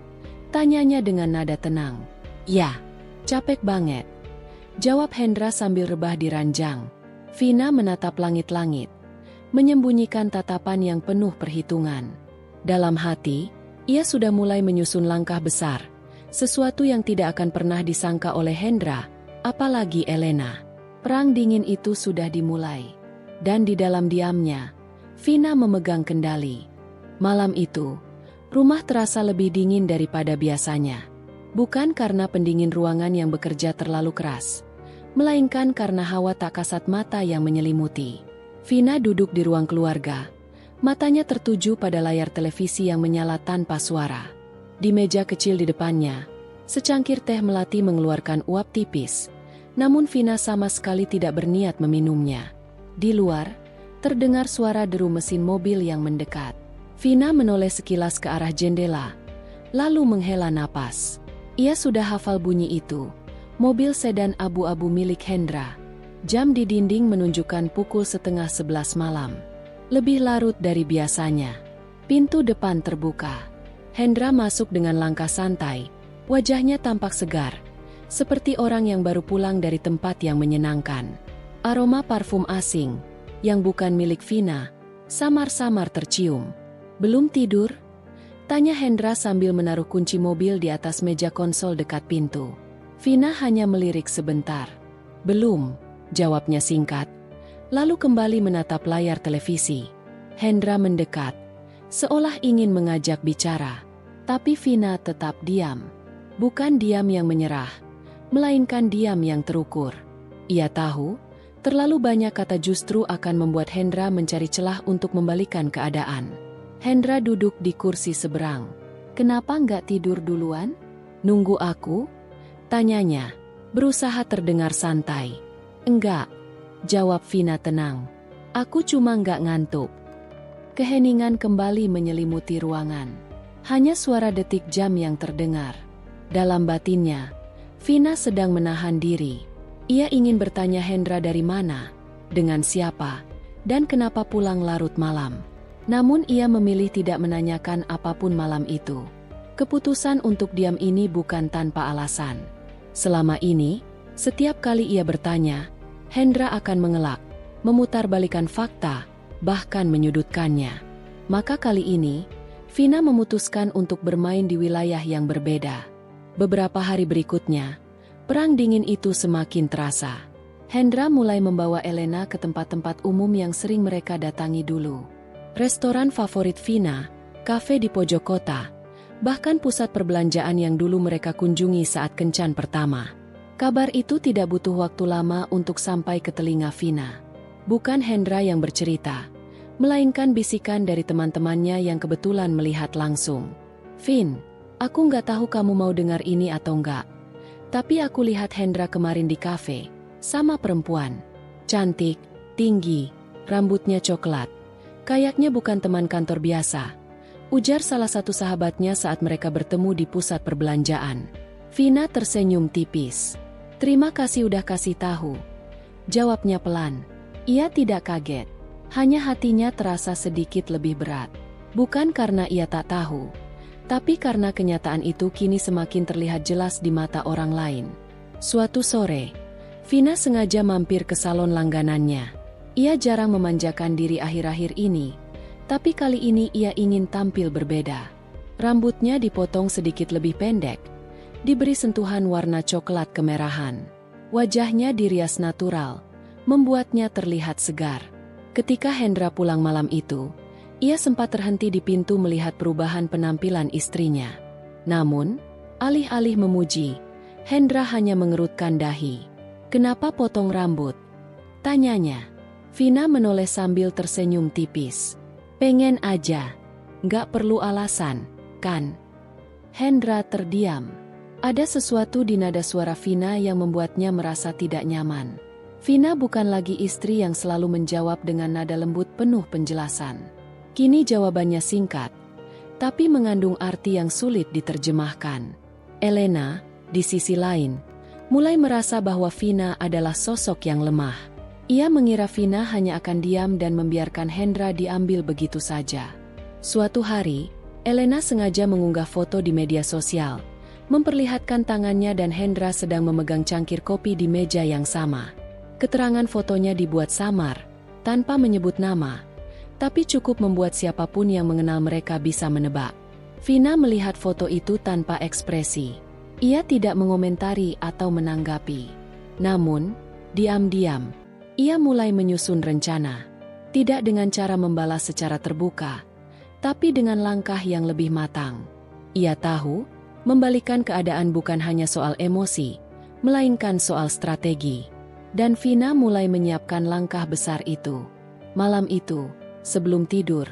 Tanyanya dengan nada tenang. Ya, capek banget. Jawab Hendra sambil rebah di ranjang. Vina menatap langit-langit, menyembunyikan tatapan yang penuh perhitungan. Dalam hati, ia sudah mulai menyusun langkah besar, sesuatu yang tidak akan pernah disangka oleh Hendra, apalagi Elena. Perang dingin itu sudah dimulai, dan di dalam diamnya, Vina memegang kendali. Malam itu, rumah terasa lebih dingin daripada biasanya. Bukan karena pendingin ruangan yang bekerja terlalu keras, melainkan karena hawa tak kasat mata yang menyelimuti. Vina duduk di ruang keluarga, matanya tertuju pada layar televisi yang menyala tanpa suara. Di meja kecil di depannya, secangkir teh melati mengeluarkan uap tipis, namun Vina sama sekali tidak berniat meminumnya. Di luar, terdengar suara deru mesin mobil yang mendekat. Vina menoleh sekilas ke arah jendela, lalu menghela napas. Ia sudah hafal bunyi itu, mobil sedan abu-abu milik Hendra. Jam di dinding menunjukkan pukul 10:30 malam. Lebih larut dari biasanya. Pintu depan terbuka. Hendra masuk dengan langkah santai, wajahnya tampak segar, seperti orang yang baru pulang dari tempat yang menyenangkan. Aroma parfum asing, yang bukan milik Vina, samar-samar tercium. Belum tidur? Tanya Hendra sambil menaruh kunci mobil di atas meja konsol dekat pintu. Vina hanya melirik sebentar. Belum, jawabnya singkat, lalu kembali menatap layar televisi. Hendra mendekat, seolah ingin mengajak bicara, tapi Vina tetap diam. Bukan diam yang menyerah, melainkan diam yang terukur. Ia tahu, terlalu banyak kata justru akan membuat Hendra mencari celah untuk membalikan keadaan. Hendra duduk di kursi seberang. Kenapa nggak tidur duluan? Nunggu aku? Tanyanya, berusaha terdengar santai. Enggak, jawab Vina tenang. Aku cuma nggak ngantuk. Keheningan kembali menyelimuti ruangan. Hanya suara detik jam yang terdengar. Dalam batinnya, Vina sedang menahan diri. Ia ingin bertanya Hendra dari mana, dengan siapa, dan kenapa pulang larut malam. Namun ia memilih tidak menanyakan apapun malam itu. Keputusan untuk diam ini bukan tanpa alasan. Selama ini, setiap kali ia bertanya, Hendra akan mengelak, memutarbalikan fakta, bahkan menyudutkannya. Maka kali ini, Vina memutuskan untuk bermain di wilayah yang berbeda. Beberapa hari berikutnya, perang dingin itu semakin terasa. Hendra mulai membawa Elena ke tempat-tempat umum yang sering mereka datangi dulu. Restoran favorit Vina, kafe di pojok kota, bahkan pusat perbelanjaan yang dulu mereka kunjungi saat kencan pertama. Kabar itu tidak butuh waktu lama untuk sampai ke telinga Vina. Bukan Hendra yang bercerita, melainkan bisikan dari teman-temannya yang kebetulan melihat langsung. "Vin, aku nggak tahu kamu mau dengar ini atau enggak. Tapi aku lihat Hendra kemarin di kafe, sama perempuan. Cantik, tinggi, rambutnya coklat. Kayaknya bukan teman kantor biasa," ujar salah satu sahabatnya saat mereka bertemu di pusat perbelanjaan. Vina tersenyum tipis. "Terima kasih udah kasih tahu," jawabnya pelan. Ia tidak kaget, hanya hatinya terasa sedikit lebih berat. Bukan karena ia tak tahu, tapi karena kenyataan itu kini semakin terlihat jelas di mata orang lain. Suatu sore, Vina sengaja mampir ke salon langganannya. Ia jarang memanjakan diri akhir-akhir ini, tapi kali ini ia ingin tampil berbeda. Rambutnya dipotong sedikit lebih pendek, diberi sentuhan warna coklat kemerahan. Wajahnya dirias natural, membuatnya terlihat segar. Ketika Hendra pulang malam itu, ia sempat terhenti di pintu melihat perubahan penampilan istrinya. Namun, alih-alih memuji, Hendra hanya mengerutkan dahi. "Kenapa potong rambut?" tanyanya. Vina menoleh sambil tersenyum tipis. "Pengen aja. Nggak perlu alasan, kan?" Hendra terdiam. Ada sesuatu di nada suara Vina yang membuatnya merasa tidak nyaman. Vina bukan lagi istri yang selalu menjawab dengan nada lembut penuh penjelasan. Kini jawabannya singkat, tapi mengandung arti yang sulit diterjemahkan. Elena, di sisi lain, mulai merasa bahwa Vina adalah sosok yang lemah. Ia mengira Vina hanya akan diam dan membiarkan Hendra diambil begitu saja. Suatu hari, Elena sengaja mengunggah foto di media sosial, memperlihatkan tangannya dan Hendra sedang memegang cangkir kopi di meja yang sama. Keterangan fotonya dibuat samar, tanpa menyebut nama, tapi cukup membuat siapapun yang mengenal mereka bisa menebak. Vina melihat foto itu tanpa ekspresi. Ia tidak mengomentari atau menanggapi. Namun, diam-diam, ia mulai menyusun rencana. Tidak dengan cara membalas secara terbuka, tapi dengan langkah yang lebih matang. Ia tahu, membalikan keadaan bukan hanya soal emosi, melainkan soal strategi. Dan Vina mulai menyiapkan langkah besar itu. Malam itu, sebelum tidur,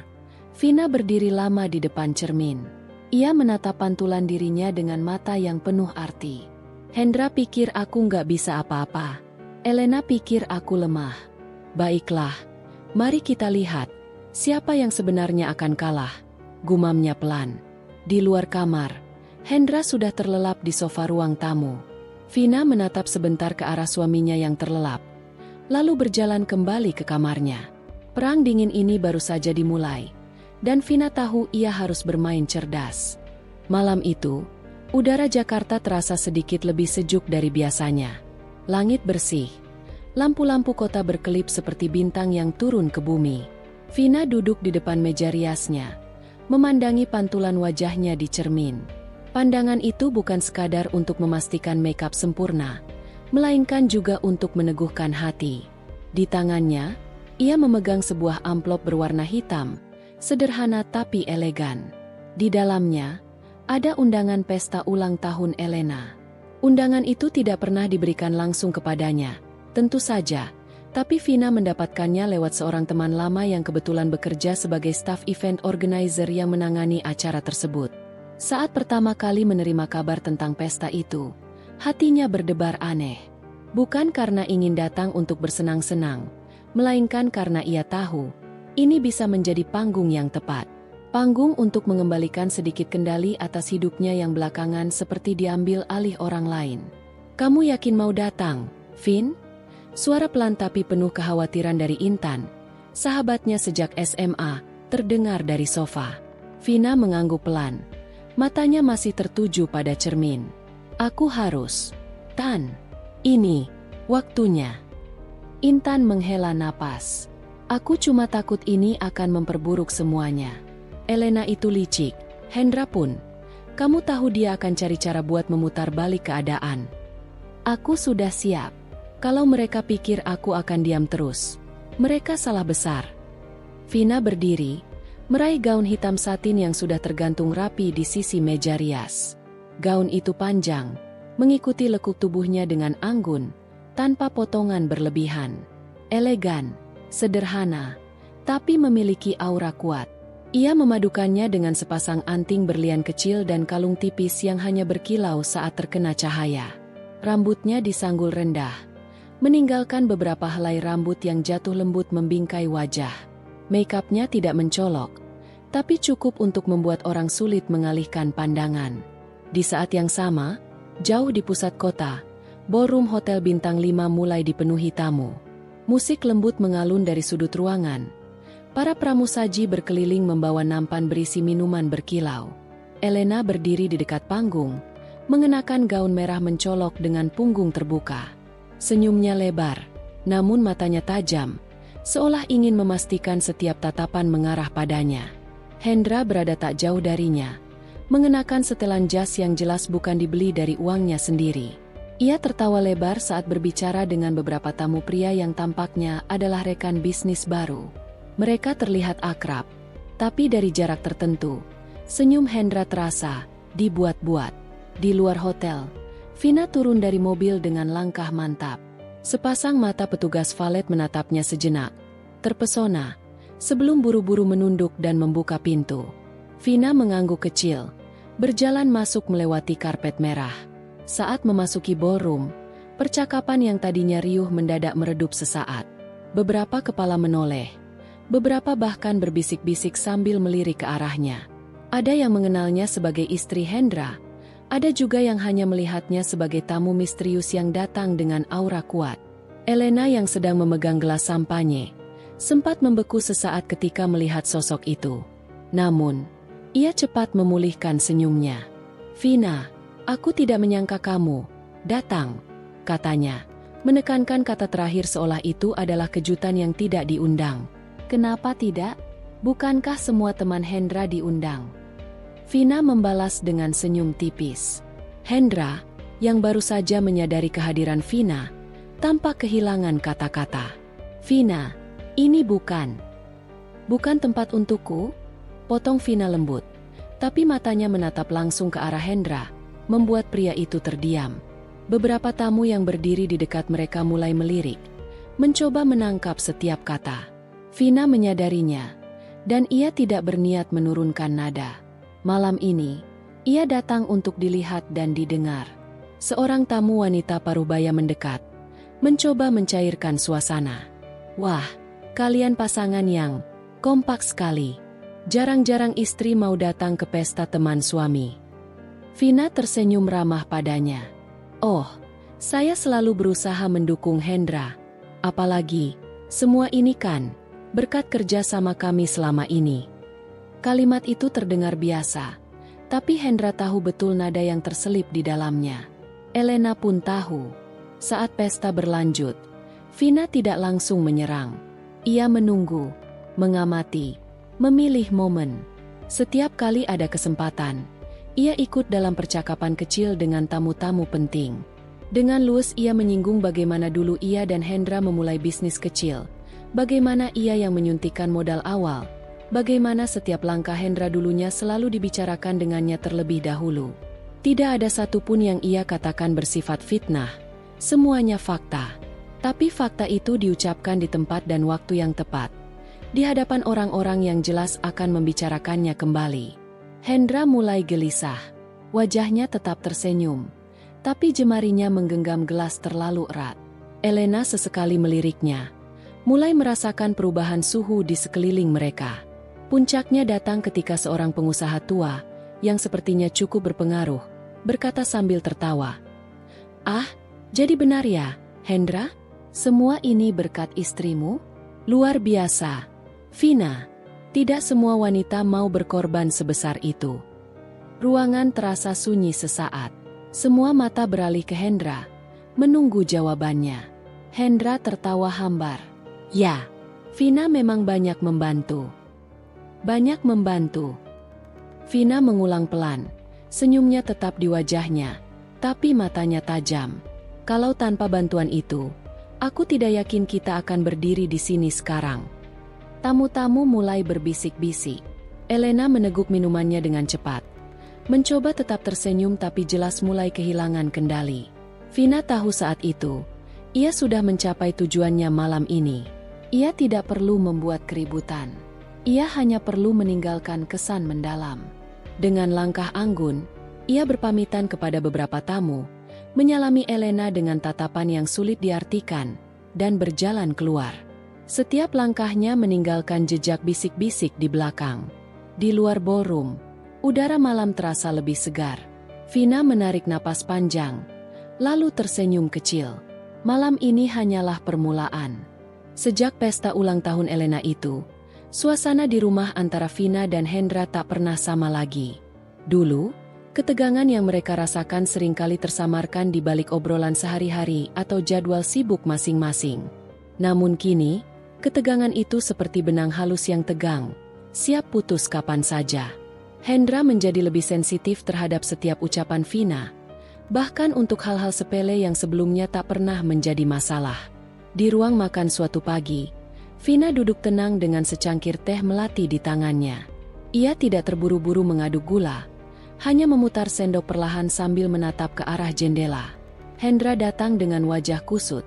Vina berdiri lama di depan cermin. Ia menatap pantulan dirinya dengan mata yang penuh arti. "Hendra pikir aku nggak bisa apa-apa. Elena pikir aku lemah. Baiklah, mari kita lihat siapa yang sebenarnya akan kalah," gumamnya pelan. Di luar kamar, Hendra sudah terlelap di sofa ruang tamu. Vina menatap sebentar ke arah suaminya yang terlelap, lalu berjalan kembali ke kamarnya. Perang dingin ini baru saja dimulai, dan Vina tahu ia harus bermain cerdas. Malam itu, udara Jakarta terasa sedikit lebih sejuk dari biasanya. Langit bersih, lampu-lampu kota berkelip seperti bintang yang turun ke bumi. Vina duduk di depan meja riasnya, memandangi pantulan wajahnya di cermin. Pandangan itu bukan sekadar untuk memastikan makeup sempurna, melainkan juga untuk meneguhkan hati. Di tangannya, ia memegang sebuah amplop berwarna hitam, sederhana tapi elegan. Di dalamnya, ada undangan pesta ulang tahun Elena. Undangan itu tidak pernah diberikan langsung kepadanya, tentu saja, tapi Vina mendapatkannya lewat seorang teman lama yang kebetulan bekerja sebagai staf event organizer yang menangani acara tersebut. Saat pertama kali menerima kabar tentang pesta itu, hatinya berdebar aneh. Bukan karena ingin datang untuk bersenang-senang, melainkan karena ia tahu, ini bisa menjadi panggung yang tepat. Panggung untuk mengembalikan sedikit kendali atas hidupnya yang belakangan seperti diambil alih orang lain. "Kamu yakin mau datang, Vin?" Suara pelan tapi penuh kekhawatiran dari Intan, sahabatnya sejak SMA, terdengar dari sofa. Vina mengangguk pelan. Matanya masih tertuju pada cermin. "Aku harus. Tan. Ini waktunya." Intan menghela napas. "Aku cuma takut ini akan memperburuk semuanya. Elena itu licik. Hendra pun. Kamu tahu dia akan cari cara buat memutar balik keadaan. Aku sudah siap. Kalau mereka pikir aku akan diam terus, mereka salah besar." Vina berdiri, meraih gaun hitam satin yang sudah tergantung rapi di sisi meja rias. Gaun itu panjang, mengikuti lekuk tubuhnya dengan anggun, tanpa potongan berlebihan. Elegan, sederhana, tapi memiliki aura kuat. Ia memadukannya dengan sepasang anting berlian kecil dan kalung tipis yang hanya berkilau saat terkena cahaya. Rambutnya disanggul rendah, meninggalkan beberapa helai rambut yang jatuh lembut membingkai wajah. Make-up-nya tidak mencolok, tapi cukup untuk membuat orang sulit mengalihkan pandangan. Di saat yang sama, jauh di pusat kota, ballroom hotel bintang 5 mulai dipenuhi tamu. Musik lembut mengalun dari sudut ruangan. Para pramusaji berkeliling membawa nampan berisi minuman berkilau. Elena berdiri di dekat panggung, mengenakan gaun merah mencolok dengan punggung terbuka. Senyumnya lebar, namun matanya tajam, seolah ingin memastikan setiap tatapan mengarah padanya. Hendra berada tak jauh darinya, mengenakan setelan jas yang jelas bukan dibeli dari uangnya sendiri. Ia tertawa lebar saat berbicara dengan beberapa tamu pria yang tampaknya adalah rekan bisnis baru. Mereka terlihat akrab, tapi dari jarak tertentu, senyum Hendra terasa dibuat-buat. Di luar hotel, Vina turun dari mobil dengan langkah mantap. Sepasang mata petugas valet menatapnya sejenak, terpesona, sebelum buru-buru menunduk dan membuka pintu. Vina mengangguk kecil, berjalan masuk melewati karpet merah. Saat memasuki ballroom, percakapan yang tadinya riuh mendadak meredup sesaat. Beberapa kepala menoleh, beberapa bahkan berbisik-bisik sambil melirik ke arahnya. Ada yang mengenalnya sebagai istri Hendra, ada juga yang hanya melihatnya sebagai tamu misterius yang datang dengan aura kuat. Elena yang sedang memegang gelas sampanye, sempat membeku sesaat ketika melihat sosok itu. Namun, ia cepat memulihkan senyumnya. "Vina, aku tidak menyangka kamu datang," katanya, menekankan kata terakhir seolah itu adalah kejutan yang tidak diundang. "Kenapa tidak? Bukankah semua teman Hendra diundang?" Vina membalas dengan senyum tipis. Hendra, yang baru saja menyadari kehadiran Vina, tampak kehilangan kata-kata. "Vina, ini bukan tempat untukku," potong Vina lembut. Tapi matanya menatap langsung ke arah Hendra, membuat pria itu terdiam. Beberapa tamu yang berdiri di dekat mereka mulai melirik, mencoba menangkap setiap kata. Vina menyadarinya, dan ia tidak berniat menurunkan nada. Malam ini, ia datang untuk dilihat dan didengar. Seorang tamu wanita parubaya mendekat, mencoba mencairkan suasana. "Wah, kalian pasangan yang kompak sekali. Jarang-jarang istri mau datang ke pesta teman suami." Vina tersenyum ramah padanya. "Oh, saya selalu berusaha mendukung Hendra. Apalagi, semua ini kan berkat kerja sama kami selama ini." Kalimat itu terdengar biasa, tapi Hendra tahu betul nada yang terselip di dalamnya. Elena pun tahu. Saat pesta berlanjut, Vina tidak langsung menyerang. Ia menunggu, mengamati, memilih momen. Setiap kali ada kesempatan, ia ikut dalam percakapan kecil dengan tamu-tamu penting. Dengan luas ia menyinggung bagaimana dulu ia dan Hendra memulai bisnis kecil. Bagaimana ia yang menyuntikkan modal awal, bagaimana setiap langkah Hendra dulunya selalu dibicarakan dengannya terlebih dahulu. Tidak ada satupun yang ia katakan bersifat fitnah, semuanya fakta. Tapi fakta itu diucapkan di tempat dan waktu yang tepat, di hadapan orang-orang yang jelas akan membicarakannya kembali. Hendra mulai gelisah, wajahnya tetap tersenyum, tapi jemarinya menggenggam gelas terlalu erat. Elena sesekali meliriknya, mulai merasakan perubahan suhu di sekeliling mereka. Puncaknya datang ketika seorang pengusaha tua, yang sepertinya cukup berpengaruh, berkata sambil tertawa. "Ah, jadi benar ya, Hendra? Semua ini berkat istrimu? Luar biasa. Vina, tidak semua wanita mau berkorban sebesar itu." Ruangan terasa sunyi sesaat. Semua mata beralih ke Hendra, menunggu jawabannya. Hendra tertawa hambar. "Ya, Vina memang banyak membantu." "Banyak membantu." Vina mengulang pelan, senyumnya tetap di wajahnya, tapi matanya tajam. "Kalau tanpa bantuan itu, aku tidak yakin kita akan berdiri di sini sekarang." Tamu-tamu mulai berbisik-bisik. Elena meneguk minumannya dengan cepat, Mencoba tetap tersenyum tapi jelas mulai kehilangan kendali. Vina tahu saat itu, ia sudah mencapai tujuannya malam ini. Ia tidak perlu membuat keributan. Ia hanya perlu meninggalkan kesan mendalam. Dengan langkah anggun, ia berpamitan kepada beberapa tamu, menyalami Elena dengan tatapan yang sulit diartikan, dan berjalan keluar. Setiap langkahnya meninggalkan jejak bisik-bisik di belakang. Di luar ballroom, udara malam terasa lebih segar. Vina menarik napas panjang, lalu tersenyum kecil. Malam ini hanyalah permulaan. Sejak pesta ulang tahun Elena itu, suasana di rumah antara Vina dan Hendra tak pernah sama lagi. Dulu, ketegangan yang mereka rasakan seringkali tersamarkan di balik obrolan sehari-hari atau jadwal sibuk masing-masing. Namun kini, ketegangan itu seperti benang halus yang tegang, siap putus kapan saja. Hendra menjadi lebih sensitif terhadap setiap ucapan Vina, bahkan untuk hal-hal sepele yang sebelumnya tak pernah menjadi masalah. Di ruang makan suatu pagi, Vina duduk tenang dengan secangkir teh melati di tangannya. Ia tidak terburu-buru mengaduk gula, hanya memutar sendok perlahan sambil menatap ke arah jendela. Hendra datang dengan wajah kusut.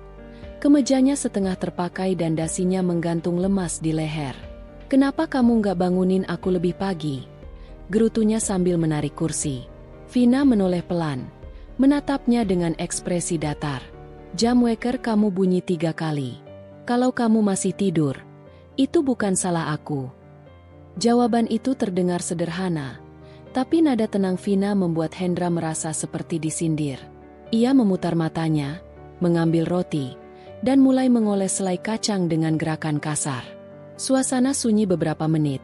Kemejanya setengah terpakai dan dasinya menggantung lemas di leher. "Kenapa kamu nggak bangunin aku lebih pagi?" gerutunya sambil menarik kursi. Vina menoleh pelan, menatapnya dengan ekspresi datar. "Jam weker kamu bunyi 3 kali. Kalau kamu masih tidur, itu bukan salah aku." Jawaban itu terdengar sederhana, tapi nada tenang Vina membuat Hendra merasa seperti disindir. Ia memutar matanya, mengambil roti, dan mulai mengoles selai kacang dengan gerakan kasar. Suasana sunyi beberapa menit.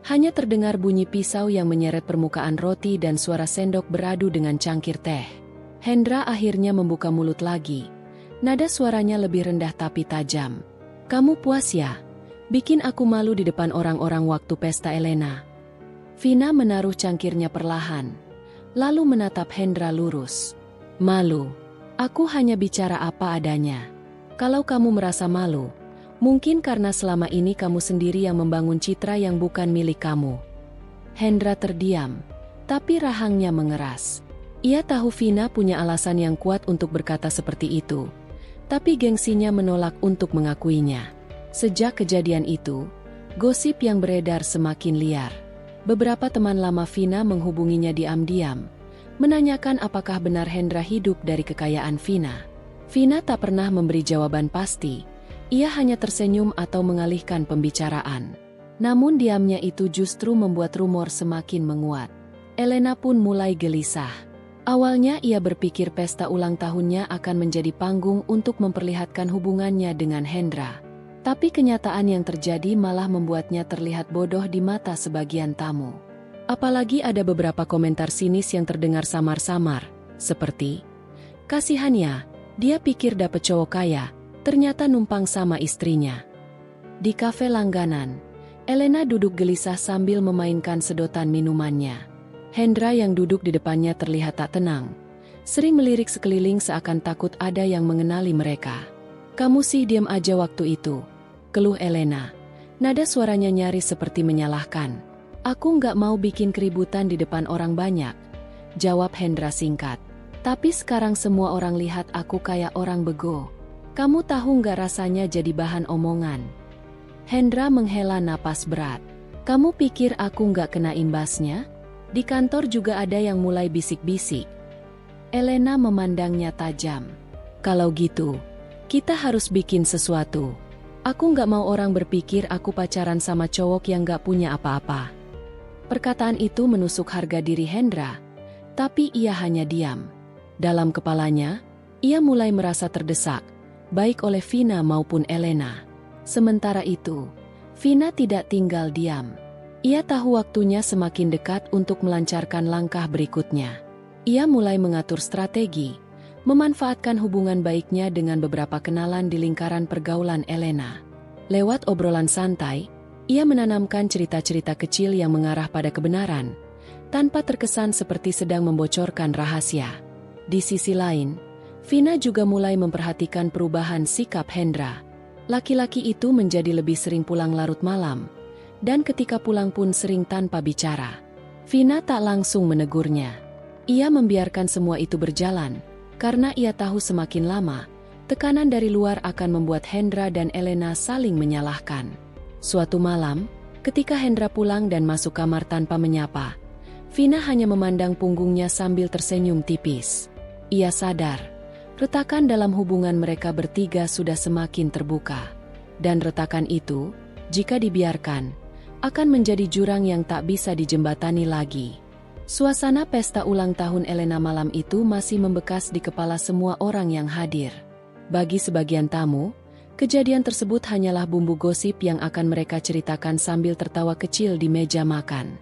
Hanya terdengar bunyi pisau yang menyeret permukaan roti dan suara sendok beradu dengan cangkir teh. Hendra akhirnya membuka mulut lagi. Nada suaranya lebih rendah tapi tajam. "Kamu puas ya? Bikin aku malu di depan orang-orang waktu pesta Elena." Vina menaruh cangkirnya perlahan, lalu menatap Hendra lurus. "Malu? Aku hanya bicara apa adanya. Kalau kamu merasa malu, mungkin karena selama ini kamu sendiri yang membangun citra yang bukan milik kamu." Hendra terdiam, tapi rahangnya mengeras. Ia tahu Vina punya alasan yang kuat untuk berkata seperti itu, tapi gengsinya menolak untuk mengakuinya. Sejak kejadian itu, gosip yang beredar semakin liar. Beberapa teman lama Vina menghubunginya diam-diam, menanyakan apakah benar Hendra hidup dari kekayaan Vina. Vina tak pernah memberi jawaban pasti, ia hanya tersenyum atau mengalihkan pembicaraan. Namun diamnya itu justru membuat rumor semakin menguat. Elena pun mulai gelisah. Awalnya ia berpikir pesta ulang tahunnya akan menjadi panggung untuk memperlihatkan hubungannya dengan Hendra. Tapi kenyataan yang terjadi malah membuatnya terlihat bodoh di mata sebagian tamu. Apalagi ada beberapa komentar sinis yang terdengar samar-samar, seperti, "Kasihan ya, dia pikir dapet cowok kaya, ternyata numpang sama istrinya." Di kafe langganan, Elena duduk gelisah sambil memainkan sedotan minumannya. Hendra yang duduk di depannya terlihat tak tenang, sering melirik sekeliling seakan takut ada yang mengenali mereka. "Kamu sih diam aja waktu itu," keluh Elena. Nada suaranya nyaris seperti menyalahkan. "Aku nggak mau bikin keributan di depan orang banyak," jawab Hendra singkat. "Tapi sekarang semua orang lihat aku kayak orang bego. Kamu tahu nggak rasanya jadi bahan omongan?" Hendra menghela napas berat. "Kamu pikir aku nggak kena imbasnya? Di kantor juga ada yang mulai bisik-bisik." Elena memandangnya tajam. "Kalau gitu, kita harus bikin sesuatu. Aku nggak mau orang berpikir aku pacaran sama cowok yang nggak punya apa-apa." Perkataan itu menusuk harga diri Hendra, tapi ia hanya diam. Dalam kepalanya, ia mulai merasa terdesak, baik oleh Vina maupun Elena. Sementara itu, Vina tidak tinggal diam. Ia tahu waktunya semakin dekat untuk melancarkan langkah berikutnya. Ia mulai mengatur strategi, memanfaatkan hubungan baiknya dengan beberapa kenalan di lingkaran pergaulan Elena. Lewat obrolan santai, ia menanamkan cerita-cerita kecil yang mengarah pada kebenaran, tanpa terkesan seperti sedang membocorkan rahasia. Di sisi lain, Vina juga mulai memperhatikan perubahan sikap Hendra. Laki-laki itu menjadi lebih sering pulang larut malam, dan ketika pulang pun sering tanpa bicara. Vina tak langsung menegurnya. Ia membiarkan semua itu berjalan, karena ia tahu semakin lama, tekanan dari luar akan membuat Hendra dan Elena saling menyalahkan. Suatu malam, ketika Hendra pulang dan masuk kamar tanpa menyapa, Vina hanya memandang punggungnya sambil tersenyum tipis. Ia sadar, retakan dalam hubungan mereka bertiga sudah semakin terbuka. Dan retakan itu, jika dibiarkan, akan menjadi jurang yang tak bisa dijembatani lagi. Suasana pesta ulang tahun Elena malam itu masih membekas di kepala semua orang yang hadir. Bagi sebagian tamu, kejadian tersebut hanyalah bumbu gosip yang akan mereka ceritakan sambil tertawa kecil di meja makan.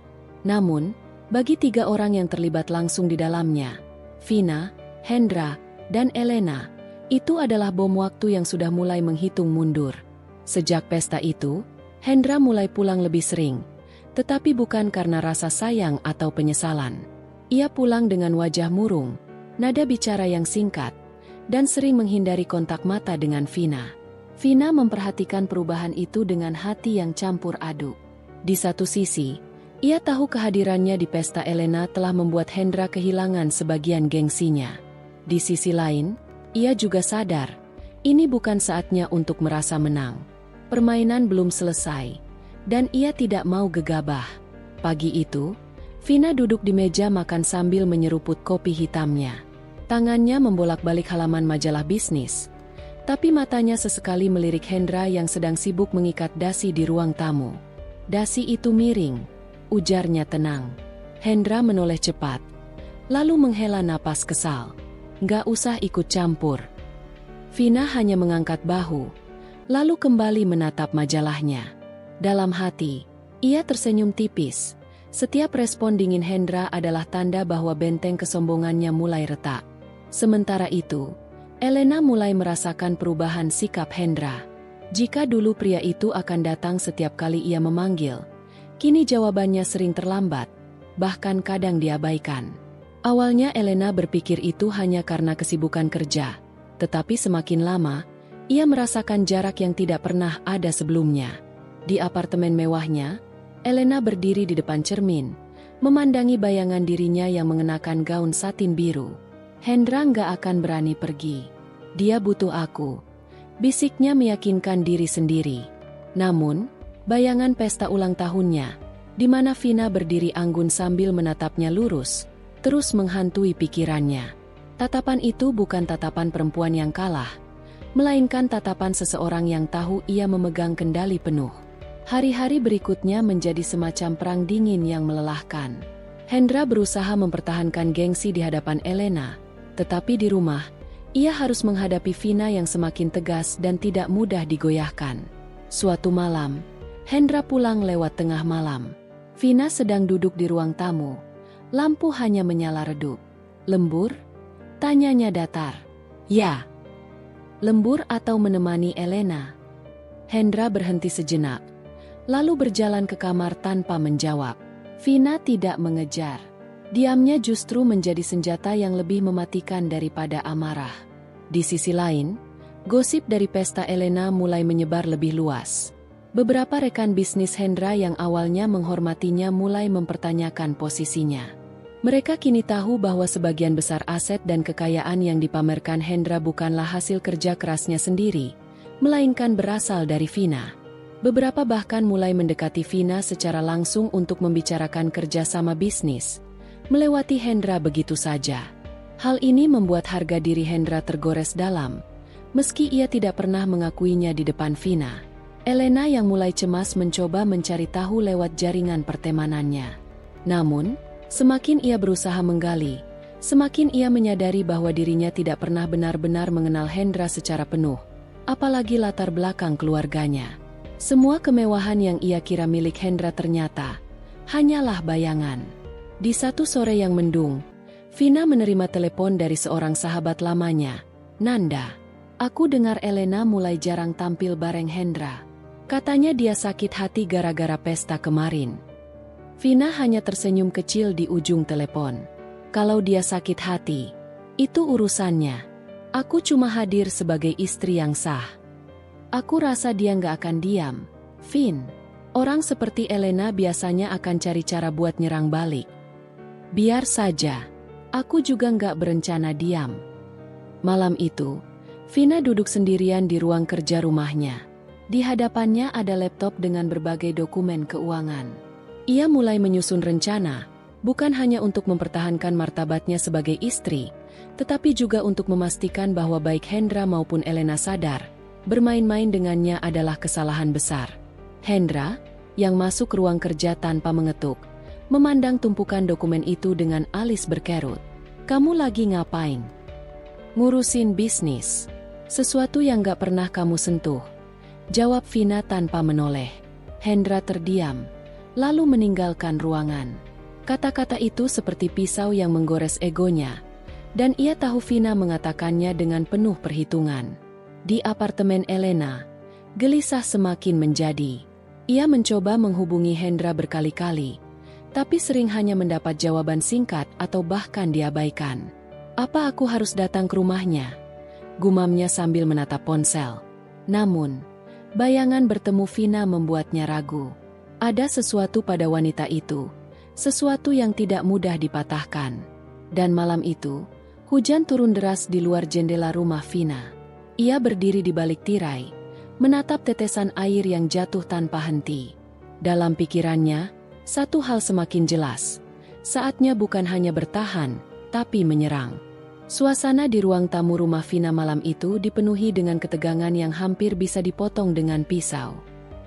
Namun, bagi 3 orang yang terlibat langsung di dalamnya, Vina, Hendra, dan Elena, itu adalah bom waktu yang sudah mulai menghitung mundur. Sejak pesta itu, Hendra mulai pulang lebih sering, tetapi bukan karena rasa sayang atau penyesalan. Ia pulang dengan wajah murung, nada bicara yang singkat, dan sering menghindari kontak mata dengan Vina. Vina memperhatikan perubahan itu dengan hati yang campur aduk. Di satu sisi, ia tahu kehadirannya di pesta Elena telah membuat Hendra kehilangan sebagian gengsinya. Di sisi lain, ia juga sadar, ini bukan saatnya untuk merasa menang. Permainan belum selesai, dan ia tidak mau gegabah. Pagi itu, Vina duduk di meja makan sambil menyeruput kopi hitamnya. Tangannya membolak-balik halaman majalah bisnis, tapi matanya sesekali melirik Hendra yang sedang sibuk mengikat dasi di ruang tamu. Dasi itu miring, ujarnya tenang. Hendra menoleh cepat, lalu menghela napas kesal. Nggak usah ikut campur. Vina hanya mengangkat bahu, lalu kembali menatap majalahnya. Dalam hati, ia tersenyum tipis. Setiap respon dingin Hendra adalah tanda bahwa benteng kesombongannya mulai retak. Sementara itu, Elena mulai merasakan perubahan sikap Hendra. Jika dulu pria itu akan datang setiap kali ia memanggil, kini jawabannya sering terlambat, bahkan kadang diabaikan. Awalnya Elena berpikir itu hanya karena kesibukan kerja, tetapi semakin lama, ia merasakan jarak yang tidak pernah ada sebelumnya. Di apartemen mewahnya, Elena berdiri di depan cermin, memandangi bayangan dirinya yang mengenakan gaun satin biru. Hendra nggak akan berani pergi. Dia butuh aku, bisiknya meyakinkan diri sendiri. Namun, bayangan pesta ulang tahunnya, di mana Vina berdiri anggun sambil menatapnya lurus, terus menghantui pikirannya. Tatapan itu bukan tatapan perempuan yang kalah, melainkan tatapan seseorang yang tahu ia memegang kendali penuh. Hari-hari berikutnya menjadi semacam perang dingin yang melelahkan. Hendra berusaha mempertahankan gengsi di hadapan Elena, tetapi di rumah, ia harus menghadapi Vina yang semakin tegas dan tidak mudah digoyahkan. Suatu malam, Hendra pulang lewat tengah malam. Vina sedang duduk di ruang tamu. Lampu hanya menyala redup. "Lembur?" tanyanya datar. "Ya." "Lembur atau menemani Elena?" Hendra berhenti sejenak, lalu berjalan ke kamar tanpa menjawab. Vina tidak mengejar. Diamnya justru menjadi senjata yang lebih mematikan daripada amarah. Di sisi lain, gosip dari pesta Elena mulai menyebar lebih luas. Beberapa rekan bisnis Hendra yang awalnya menghormatinya mulai mempertanyakan posisinya. Mereka kini tahu bahwa sebagian besar aset dan kekayaan yang dipamerkan Hendra bukanlah hasil kerja kerasnya sendiri, melainkan berasal dari Vina. Beberapa bahkan mulai mendekati Vina secara langsung untuk membicarakan kerjasama bisnis, melewati Hendra begitu saja. Hal ini membuat harga diri Hendra tergores dalam, meski ia tidak pernah mengakuinya di depan Vina. Elena yang mulai cemas mencoba mencari tahu lewat jaringan pertemanannya. Namun, semakin ia berusaha menggali, semakin ia menyadari bahwa dirinya tidak pernah benar-benar mengenal Hendra secara penuh, apalagi latar belakang keluarganya. Semua kemewahan yang ia kira milik Hendra ternyata hanyalah bayangan. Di satu sore yang mendung, Vina menerima telepon dari seorang sahabat lamanya. "Nanda, aku dengar Elena mulai jarang tampil bareng Hendra. Katanya dia sakit hati gara-gara pesta kemarin." Vina hanya tersenyum kecil di ujung telepon. "Kalau dia sakit hati, itu urusannya. Aku cuma hadir sebagai istri yang sah." "Aku rasa dia nggak akan diam, Vin." Orang seperti Elena biasanya akan cari cara buat nyerang balik. Biar saja. Aku juga nggak berencana diam. Malam itu, Vina duduk sendirian di ruang kerja rumahnya. Di hadapannya ada laptop dengan berbagai dokumen keuangan. Ia mulai menyusun rencana, bukan hanya untuk mempertahankan martabatnya sebagai istri, tetapi juga untuk memastikan bahwa baik Hendra maupun Elena sadar, bermain-main dengannya adalah kesalahan besar. Hendra, yang masuk ruang kerja tanpa mengetuk, memandang tumpukan dokumen itu dengan alis berkerut. "Kamu lagi ngapain?" "Ngurusin bisnis. Sesuatu yang gak pernah kamu sentuh," jawab Vina tanpa menoleh. Hendra terdiam, lalu meninggalkan ruangan. Kata-kata itu seperti pisau yang menggores egonya, dan ia tahu Vina mengatakannya dengan penuh perhitungan. Di apartemen Elena, gelisah semakin menjadi. Ia mencoba menghubungi Hendra berkali-kali, tapi sering hanya mendapat jawaban singkat atau bahkan diabaikan. "Apa aku harus datang ke rumahnya?" gumamnya sambil menatap ponsel. Namun, bayangan bertemu Vina membuatnya ragu. Ada sesuatu pada wanita itu, sesuatu yang tidak mudah dipatahkan. Dan malam itu, hujan turun deras di luar jendela rumah Vina. Ia berdiri di balik tirai, menatap tetesan air yang jatuh tanpa henti. Dalam pikirannya, satu hal semakin jelas. Saatnya bukan hanya bertahan, tapi menyerang. Suasana di ruang tamu rumah Vina malam itu dipenuhi dengan ketegangan yang hampir bisa dipotong dengan pisau.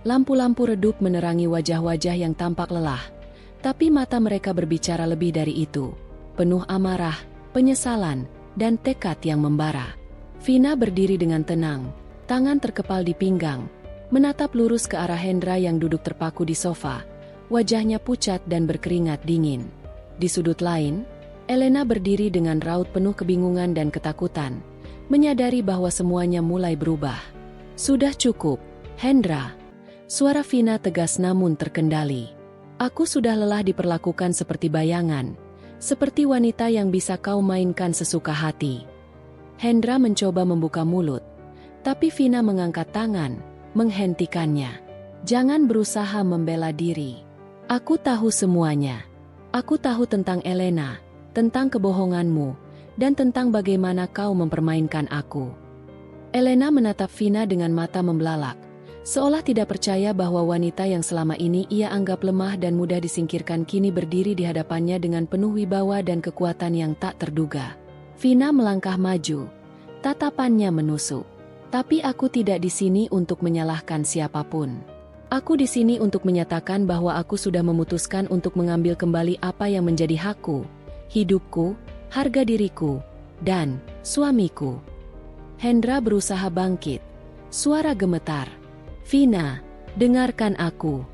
Lampu-lampu redup menerangi wajah-wajah yang tampak lelah, tapi mata mereka berbicara lebih dari itu. Penuh amarah, penyesalan, dan tekad yang membara. Vina berdiri dengan tenang, tangan terkepal di pinggang, menatap lurus ke arah Hendra yang duduk terpaku di sofa, wajahnya pucat dan berkeringat dingin. Di sudut lain, Elena berdiri dengan raut penuh kebingungan dan ketakutan, menyadari bahwa semuanya mulai berubah. "Sudah cukup, Hendra." Suara Vina tegas namun terkendali. "Aku sudah lelah diperlakukan seperti bayangan, seperti wanita yang bisa kau mainkan sesuka hati." Hendra mencoba membuka mulut, tapi Vina mengangkat tangan, menghentikannya. "Jangan berusaha membela diri. Aku tahu semuanya. Aku tahu tentang Elena, tentang kebohonganmu, dan tentang bagaimana kau mempermainkan aku." Elena menatap Vina dengan mata membelalak, seolah tidak percaya bahwa wanita yang selama ini ia anggap lemah dan mudah disingkirkan kini berdiri di hadapannya dengan penuh wibawa dan kekuatan yang tak terduga. Vina melangkah maju, tatapannya menusuk. "Tapi aku tidak di sini untuk menyalahkan siapapun. Aku di sini untuk menyatakan bahwa aku sudah memutuskan untuk mengambil kembali apa yang menjadi hakku, hidupku, harga diriku, dan suamiku." Hendra berusaha bangkit. Suara gemetar. "Vina, dengarkan aku."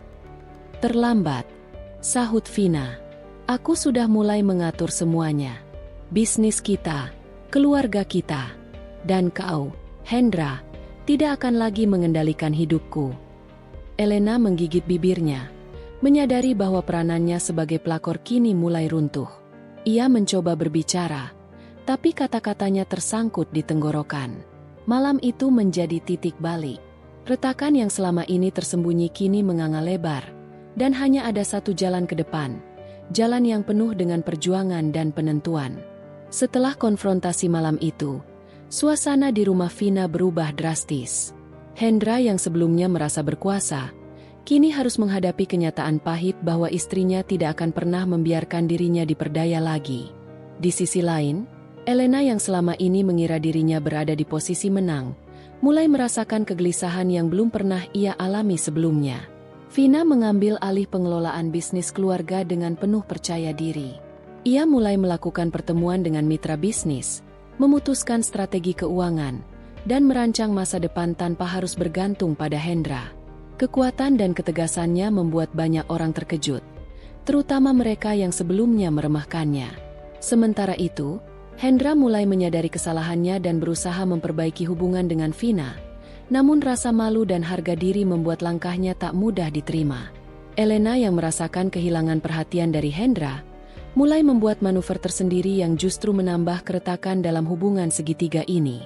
"Terlambat," sahut Vina. "Aku sudah mulai mengatur semuanya. Bisnis kita, keluarga kita, dan kau, Hendra, tidak akan lagi mengendalikan hidupku." Elena menggigit bibirnya, menyadari bahwa peranannya sebagai pelakor kini mulai runtuh. Ia mencoba berbicara, tapi kata-katanya tersangkut di tenggorokan. Malam itu menjadi titik balik. Retakan yang selama ini tersembunyi kini menganga lebar, dan hanya ada satu jalan ke depan, jalan yang penuh dengan perjuangan dan penentuan. Setelah konfrontasi malam itu, suasana di rumah Vina berubah drastis. Hendra yang sebelumnya merasa berkuasa, kini harus menghadapi kenyataan pahit bahwa istrinya tidak akan pernah membiarkan dirinya diperdaya lagi. Di sisi lain, Elena yang selama ini mengira dirinya berada di posisi menang, mulai merasakan kegelisahan yang belum pernah ia alami sebelumnya. Vina mengambil alih pengelolaan bisnis keluarga dengan penuh percaya diri. Ia mulai melakukan pertemuan dengan mitra bisnis, memutuskan strategi keuangan, dan merancang masa depan tanpa harus bergantung pada Hendra. Kekuatan dan ketegasannya membuat banyak orang terkejut, terutama mereka yang sebelumnya meremehkannya. Sementara itu, Hendra mulai menyadari kesalahannya dan berusaha memperbaiki hubungan dengan Vina, namun rasa malu dan harga diri membuat langkahnya tak mudah diterima. Elena yang merasakan kehilangan perhatian dari Hendra, mulai membuat manuver tersendiri yang justru menambah keretakan dalam hubungan segitiga ini.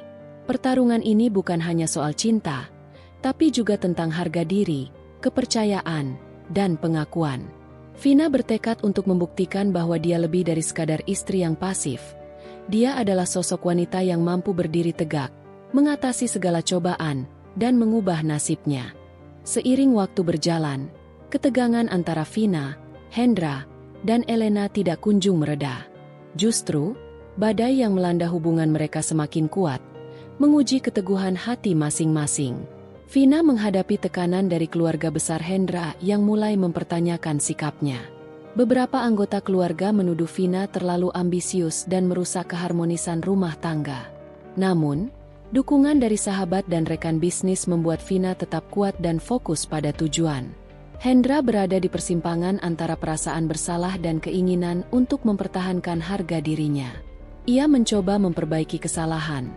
Pertarungan ini bukan hanya soal cinta, tapi juga tentang harga diri, kepercayaan, dan pengakuan. Vina bertekad untuk membuktikan bahwa dia lebih dari sekadar istri yang pasif. Dia adalah sosok wanita yang mampu berdiri tegak, mengatasi segala cobaan, dan mengubah nasibnya. Seiring waktu berjalan, ketegangan antara Vina, Hendra, dan Elena tidak kunjung mereda. Justru, badai yang melanda hubungan mereka semakin kuat, menguji keteguhan hati masing-masing. Vina menghadapi tekanan dari keluarga besar Hendra yang mulai mempertanyakan sikapnya. Beberapa anggota keluarga menuduh Vina terlalu ambisius dan merusak keharmonisan rumah tangga. Namun, dukungan dari sahabat dan rekan bisnis membuat Vina tetap kuat dan fokus pada tujuan. Hendra berada di persimpangan antara perasaan bersalah dan keinginan untuk mempertahankan harga dirinya. Ia mencoba memperbaiki kesalahan,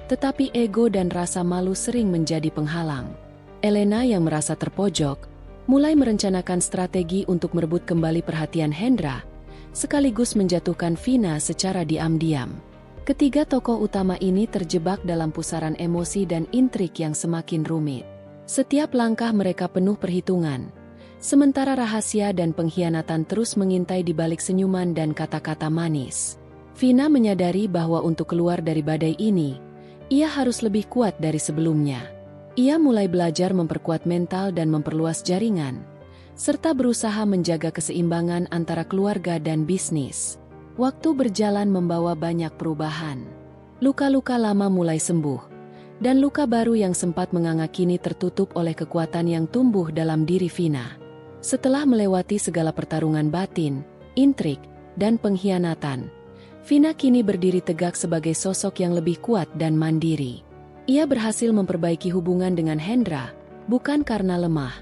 tetapi ego dan rasa malu sering menjadi penghalang. Elena yang merasa terpojok, mulai merencanakan strategi untuk merebut kembali perhatian Hendra, sekaligus menjatuhkan Vina secara diam-diam. Ketiga tokoh utama ini terjebak dalam pusaran emosi dan intrik yang semakin rumit. Setiap langkah mereka penuh perhitungan, sementara rahasia dan pengkhianatan terus mengintai di balik senyuman dan kata-kata manis. Vina menyadari bahwa untuk keluar dari badai ini, ia harus lebih kuat dari sebelumnya. Ia mulai belajar memperkuat mental dan memperluas jaringan, serta berusaha menjaga keseimbangan antara keluarga dan bisnis. Waktu berjalan membawa banyak perubahan. Luka-luka lama mulai sembuh, dan luka baru yang sempat menganga kini tertutup oleh kekuatan yang tumbuh dalam diri Vina. Setelah melewati segala pertarungan batin, intrik, dan pengkhianatan, Vina kini berdiri tegak sebagai sosok yang lebih kuat dan mandiri. Ia berhasil memperbaiki hubungan dengan Hendra, bukan karena lemah,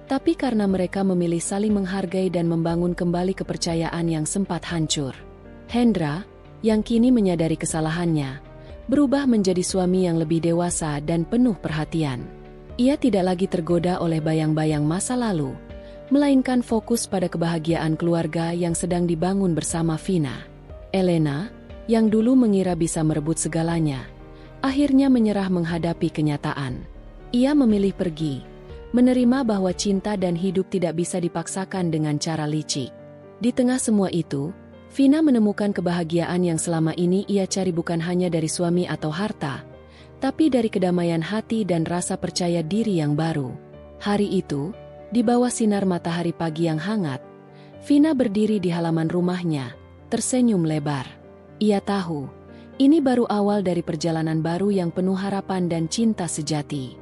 tapi karena mereka memilih saling menghargai dan membangun kembali kepercayaan yang sempat hancur. Hendra, yang kini menyadari kesalahannya, berubah menjadi suami yang lebih dewasa dan penuh perhatian. Ia tidak lagi tergoda oleh bayang-bayang masa lalu, melainkan fokus pada kebahagiaan keluarga yang sedang dibangun bersama Vina. Elena, yang dulu mengira bisa merebut segalanya, akhirnya menyerah menghadapi kenyataan. Ia memilih pergi, menerima bahwa cinta dan hidup tidak bisa dipaksakan dengan cara licik. Di tengah semua itu, Vina menemukan kebahagiaan yang selama ini ia cari bukan hanya dari suami atau harta, tapi dari kedamaian hati dan rasa percaya diri yang baru. Hari itu, di bawah sinar matahari pagi yang hangat, Vina berdiri di halaman rumahnya, tersenyum lebar. Ia tahu, ini baru awal dari perjalanan baru yang penuh harapan dan cinta sejati.